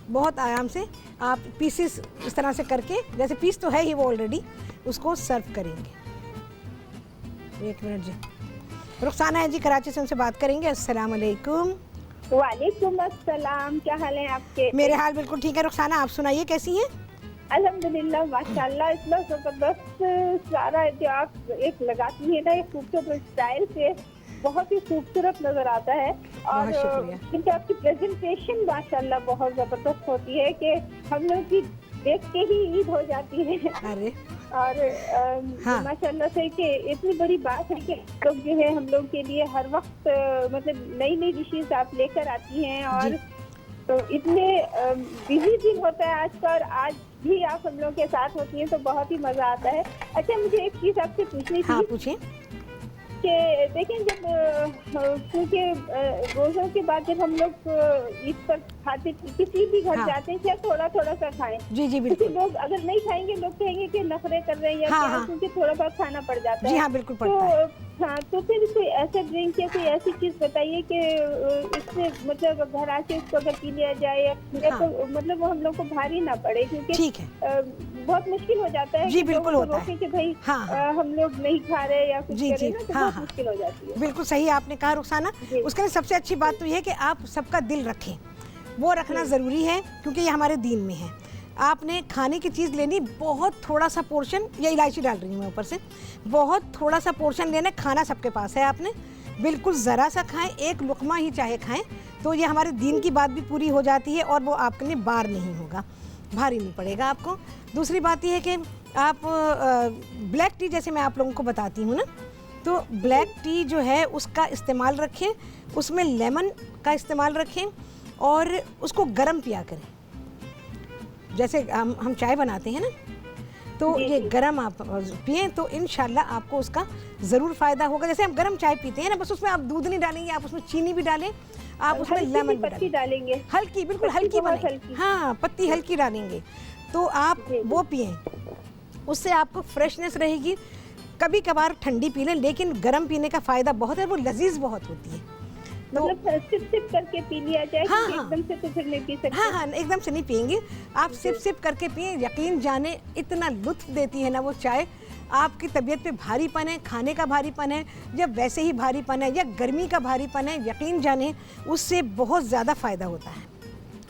बहुत आराम से आप पीसेस इस तरह से करके, जैसे पीस तो है ही वो ऑलरेडी, उसको सर्व करेंगे। एक मिनट जी, रुखसाना है जी कराची से, उनसे बात करेंगे। अस्सलाम वालेकुम। वालेकुम अस्सलाम, क्या हाल है आपके? मेरे हाल बिल्कुल ठीक है। रुखसाना आप सुनाइए कैसी हैं? अल्हम्दुलिल्लाह माशाल्लाह, इतना जबरदस्त सारा जो आप एक लगाती है ना, एक खूबसूरत स्टाइल से बहुत ही खूबसूरत नजर आता है। और क्योंकि आपकी प्रेजेंटेशन माशाल्लाह बहुत जबरदस्त होती है कि हम लोग की देख के ही ईद हो जाती है। अरे और माशाल्लाह से कि इतनी बड़ी बात है कि लोग जो है हम लोग के लिए हर वक्त मतलब नई नई डिशेज आप लेकर आती हैं। और तो इतने बिजी दिन होता है आज पर, आज भी आप हम लोग के साथ होती हैं तो बहुत ही मजा आता है। अच्छा मुझे एक चीज आपसे पूछनी थी। हाँ पूछिए। कि देखें जब क्योंकि रोज़ों के बाद जब हम लोग ईद पर खाते किसी भी घर जाते हैं क्या थोड़ा थोड़ा सा खाएं। जी जी बिल्कुल। लोग अगर नहीं खाएंगे लोग कहेंगे कि नखरे कर रहे हैं या क्या, क्योंकि थोड़ा बहुत खाना पड़ जाता है। जी हाँ बिल्कुल पड़ता है। हाँ, तो फिर कोई ऐसा ड्रिंक या कोई ऐसी चीज बताइए कि इससे मतलब घर आके उसको अगर पी लिया जाए या तो मतलब वो हम लोग को भारी ना पड़े, क्योंकि ठीक है बहुत मुश्किल हो जाता है। जी बिल्कुल होता है कि भाई हम लोग नहीं खा रहे या कुछ कर रहे हैं, तो बहुत मुश्किल हो जाती है। बिल्कुल सही आपने कहा रुखसाना। उसके लिए सबसे अच्छी बात तो ये है कि आप सबका दिल रखें, वो रखना ज़रूरी है क्योंकि ये हमारे दीन में है। आपने खाने की चीज़ लेनी, बहुत थोड़ा सा पोर्शन, या इलायची डाल रही हूँ मैं ऊपर से, बहुत थोड़ा सा पोर्शन लेना। खाना सबके पास है, आपने बिल्कुल ज़रा सा खाएं, एक लुकमा ही चाहे खाएं, तो ये हमारे दीन की बात भी पूरी हो जाती है और वो आपके लिए बार नहीं होगा, भारी नहीं पड़ेगा आपको। दूसरी बात ये है कि आप ब्लैक टी जैसे मैं आप लोगों को बताती हूँ ना, तो ब्लैक टी जो है उसका इस्तेमाल रखें, उसमें लेमन का इस्तेमाल रखें और उसको गर्म पिया करें। जैसे हम चाय बनाते हैं ना, तो ये गरम आप पिएं तो इंशाल्लाह आपको उसका ज़रूर फ़ायदा होगा। जैसे हम गरम चाय पीते हैं ना, बस उसमें आप दूध नहीं डालेंगे, आप उसमें चीनी भी डालें, आप उसमें लेमन भी डालेंगे, हल्की बिल्कुल हल्की बने, हाँ पत्ती हल्की डालेंगे, तो आप वो पिएं, उससे आपको फ्रेशनेस रहेगी। कभी कभार ठंडी पी लें, लेकिन गरम पीने का फ़ायदा बहुत है, वो लजीज बहुत होती है। मतलब सिप सिप करके पी लिया जाए, एकदम से तो फिर नहीं पी सकते। हाँ एकदम से नहीं पिएंगे, आप सिप सिप करके पिए। यकीन जाने इतना लुत्फ देती है ना वो चाय, आपकी तबीयत पे भारीपन है, खाने का भारीपन है, जब वैसे ही भारीपन है या गर्मी का भारीपन है, यकीन जाने उससे बहुत ज़्यादा फ़ायदा होता है।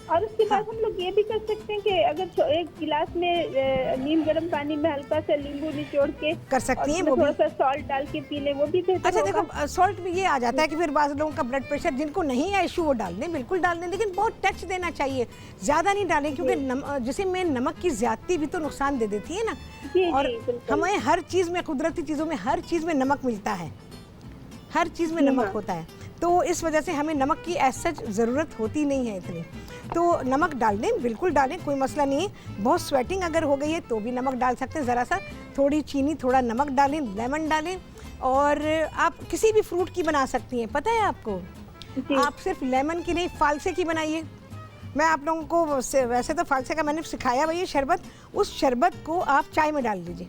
और उसके बाद हम लोग ये भी कर सकते हैं कि अगर एक गिलास में नीम गर्म पानी में हल्का सा नींबू निचोड़ के कर सकती हैं, वो थोड़ा सा सॉल्ट डाल के पी लें, वो भी बेहतर अच्छा होगा। देखो सॉल्ट में ये आ जाता है कि फिर बाज़ लोगों का ब्लड प्रेशर, जिनको नहीं है इशू वो डाल दें, बिल्कुल डाल दें, लेकिन बहुत टच देना चाहिए, ज़्यादा नहीं डालें, क्योंकि जैसे में नमक की ज़्यादती भी तो नुकसान दे देती है ना। और हमें हर चीज़ में, कुदरती चीज़ों में हर चीज़ में नमक मिलता है, हर चीज़ में नमक होता है, तो इस वजह से हमें नमक की ऐसा ज़रूरत होती नहीं है इतनी, तो नमक डाल दें, बिल्कुल डालें, कोई मसला नहीं है। बहुत स्वेटिंग अगर हो गई है तो भी नमक डाल सकते हैं, ज़रा सा, थोड़ी चीनी, थोड़ा नमक डालें, लेमन डालें। और आप किसी भी फ्रूट की बना सकती हैं, पता है आपको, आप सिर्फ लेमन की नहीं, फालसे की बनाइए। मैं आप लोगों को वैसे तो फालसे का मैंने सिखाया भाई शरबत, उस शरबत को आप चाय में डाल दीजिए,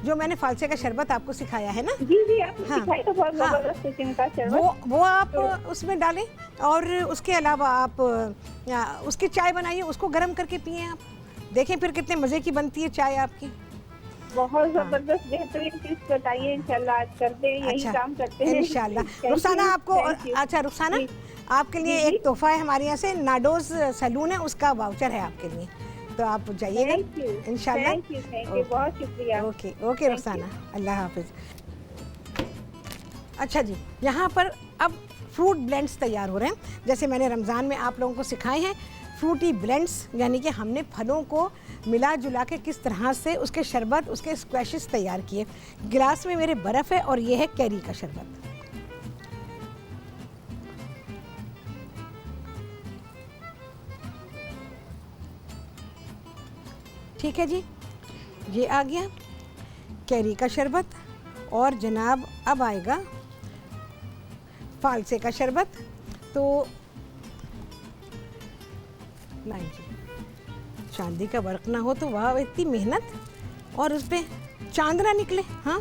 जो मैंने फालसे का शरबत आपको सिखाया है ना। जी आपने सिखाया तो बहुत जबरदस्त किस्म का शरबत, वो आप उसमें डालें। और उसके अलावा आप उसकी चाय बनाइए, उसको गर्म करके पिए आप, देखें फिर कितने मज़े की बनती है चाय आपकी। बहुत जबरदस्त बेहतरीन चीज बताइए, इंशाल्लाह आज करते हैं, यही काम करते हैं इंशाल्लाह। रुखसाना आपको, अच्छा रुखसाना आपके लिए एक तोहफा है हमारे यहाँ से, नाडोज सैलून है, उसका वाउचर है आपके लिए, तो आप जाइएगा इंशाल्लाह। बहुत शुक्रिया। ओके रुखसाना, अल्लाह हाफिज़। अच्छा जी, यहाँ पर अब फ्रूट ब्लेंड्स तैयार हो रहे हैं, जैसे मैंने रमज़ान में आप लोगों को सिखाए हैं फ्रूटी ब्लेंड्स, यानी कि हमने फलों को मिला जुला के किस तरह से उसके शरबत, उसके स्क्वैशेस तैयार किए। गिलास में मेरे बर्फ़ है और ये है कैरी का शरबत। ठीक है जी, ये आ गया कैरी का शरबत, और जनाब अब आएगा फालसे का शरबत। तो नहीं जी, चांदी का वर्क ना हो तो वाह, इतनी मेहनत, और उस पर चांद ना निकले। हाँ,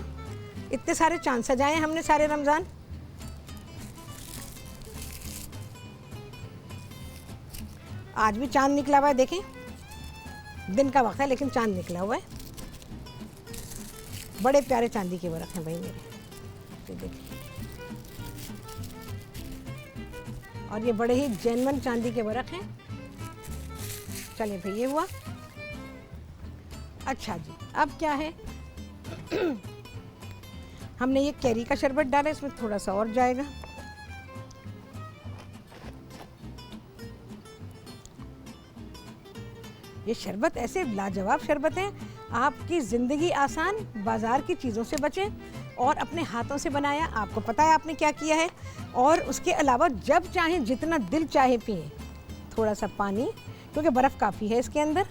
इतने सारे चांद सजाए हमने सारे रमज़ान। आज भी चांद निकला हुआ है, देखें दिन का वक्त है लेकिन चांद निकला हुआ है। बड़े प्यारे चांदी के वर्क हैं भाई मेरे, ये देखिए, और ये बड़े ही जेन्युइन चांदी के वर्क हैं। चलिए भाई ये हुआ। अच्छा जी, अब क्या है हमने ये कैरी का शरबत डाला, इसमें थोड़ा सा और जाएगा। ये शरबत ऐसे लाजवाब शरबत हैं, आपकी ज़िंदगी आसान, बाज़ार की चीज़ों से बचें और अपने हाथों से बनाया, आपको पता है आपने क्या किया है। और उसके अलावा जब चाहें जितना दिल चाहे पिएं, थोड़ा सा पानी, क्योंकि बर्फ़ काफ़ी है इसके अंदर,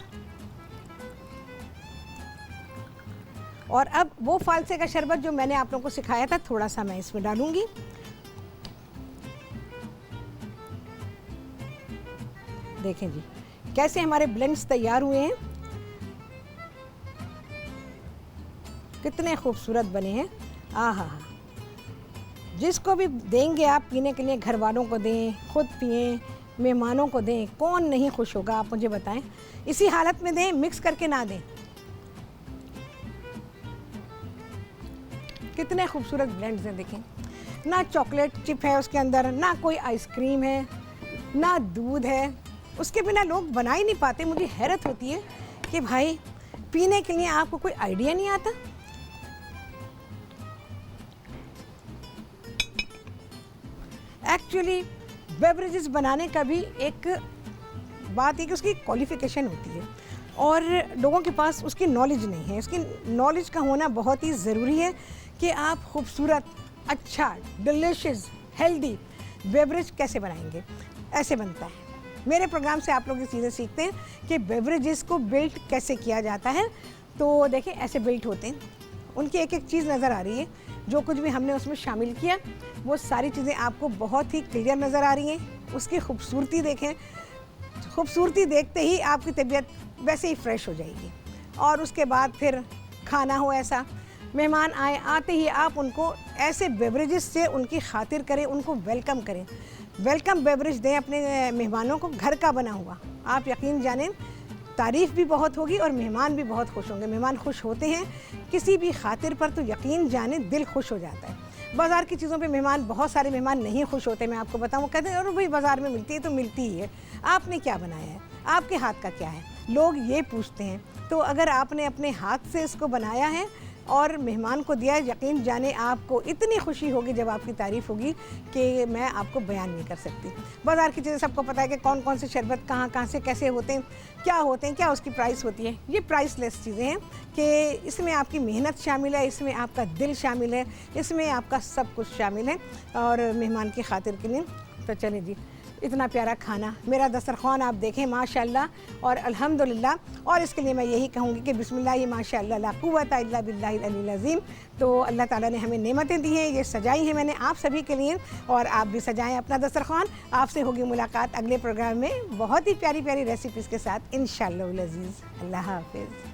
और अब वो फालसे का शरबत जो मैंने आप लोगों को सिखाया था थोड़ा सा मैं इसमें डालूंगी। देखें जी कैसे हमारे ब्लेंड्स तैयार हुए हैं, कितने खूबसूरत बने हैं। आहा, जिसको भी देंगे आप पीने के लिए, घर वालों को दें, खुद पिएं, मेहमानों को दें, कौन नहीं खुश होगा आप मुझे बताएं। इसी हालत में दें, मिक्स करके ना दें। कितने खूबसूरत ब्लेंड्स हैं, देखें ना चॉकलेट चिप है उसके अंदर, ना कोई आइसक्रीम है, ना दूध है। उसके बिना लोग बना ही नहीं पाते। मुझे हैरत होती है कि भाई पीने के लिए आपको कोई आइडिया नहीं आता। एक्चुअली बेवरेजेस बनाने का भी एक बात है कि उसकी क्वालिफिकेशन होती है और लोगों के पास उसकी नॉलेज नहीं है। उसकी नॉलेज का होना बहुत ही ज़रूरी है कि आप खूबसूरत, अच्छा, डिलीशियस, हेल्दी बेवरेज कैसे बनाएंगे। ऐसे बनता है। मेरे प्रोग्राम से आप लोग ये चीज़ें सीखते हैं कि बेवरेजेस को बिल्ड कैसे किया जाता है। तो देखें ऐसे बिल्ड होते हैं, उनकी एक एक चीज़ नज़र आ रही है। जो कुछ भी हमने उसमें शामिल किया वो सारी चीज़ें आपको बहुत ही क्लियर नज़र आ रही हैं। उसकी खूबसूरती देखें, खूबसूरती देखते ही आपकी तबीयत वैसे ही फ्रेश हो जाएगी। और उसके बाद फिर खाना हो ऐसा, मेहमान आए, आते ही आप उनको ऐसे बेवरेजेस से उनकी खातिर करें, उनको वेलकम करें। वेलकम बेवरेज दें अपने मेहमानों को, घर का बना हुआ। आप यकीन जानें तारीफ़ भी बहुत होगी और मेहमान भी बहुत खुश होंगे। मेहमान खुश होते हैं किसी भी खातिर पर तो यकीन जानें दिल खुश हो जाता है। बाज़ार की चीज़ों पे मेहमान, बहुत सारे मेहमान नहीं खुश होते। मैं आपको बताऊँ, कहते हैं अरे भाई बाज़ार में मिलती है तो मिलती ही है, आपने क्या बनाया है, आपके हाथ का क्या है, लोग ये पूछते हैं। तो अगर आपने अपने हाथ से इसको बनाया है और मेहमान को दिया है, यकीन जाने आपको इतनी खुशी होगी जब आपकी तारीफ़ होगी कि मैं आपको बयान नहीं कर सकती। बाज़ार की चीज़ें सबको पता है कि कौन कौन से शरबत कहाँ कहाँ से कैसे होते हैं, क्या होते हैं, क्या उसकी प्राइस होती है। ये प्राइसलेस चीज़ें हैं कि इसमें आपकी मेहनत शामिल है, इसमें आपका दिल शामिल है, इसमें आपका सब कुछ शामिल है और मेहमान की खातिर के लिए। तो चलें जी, इतना प्यारा खाना, मेरा दस्तरख़्वान आप देखें माशाल्लाह और अल्हम्दुलिल्लाह। और इसके लिए मैं यही कहूँगी कि बिस्मिल्लाह माशाल्लाह ला कुव्वता इल्ला बिल्लाहिल अलील अज़ीम। तो अल्लाह ताला ने हमें नेमतें दी हैं, ये सजाई हैं मैंने आप सभी के लिए, और आप भी सजाएं अपना दस्तरख़्वान। आपसे होगी मुलाकात अगले प्रोग्राम में बहुत ही प्यारी प्यारी रेसिपीज़ के साथ इंशाअल्लाह अज़ीज़। अल्लाह हाफ़िज़।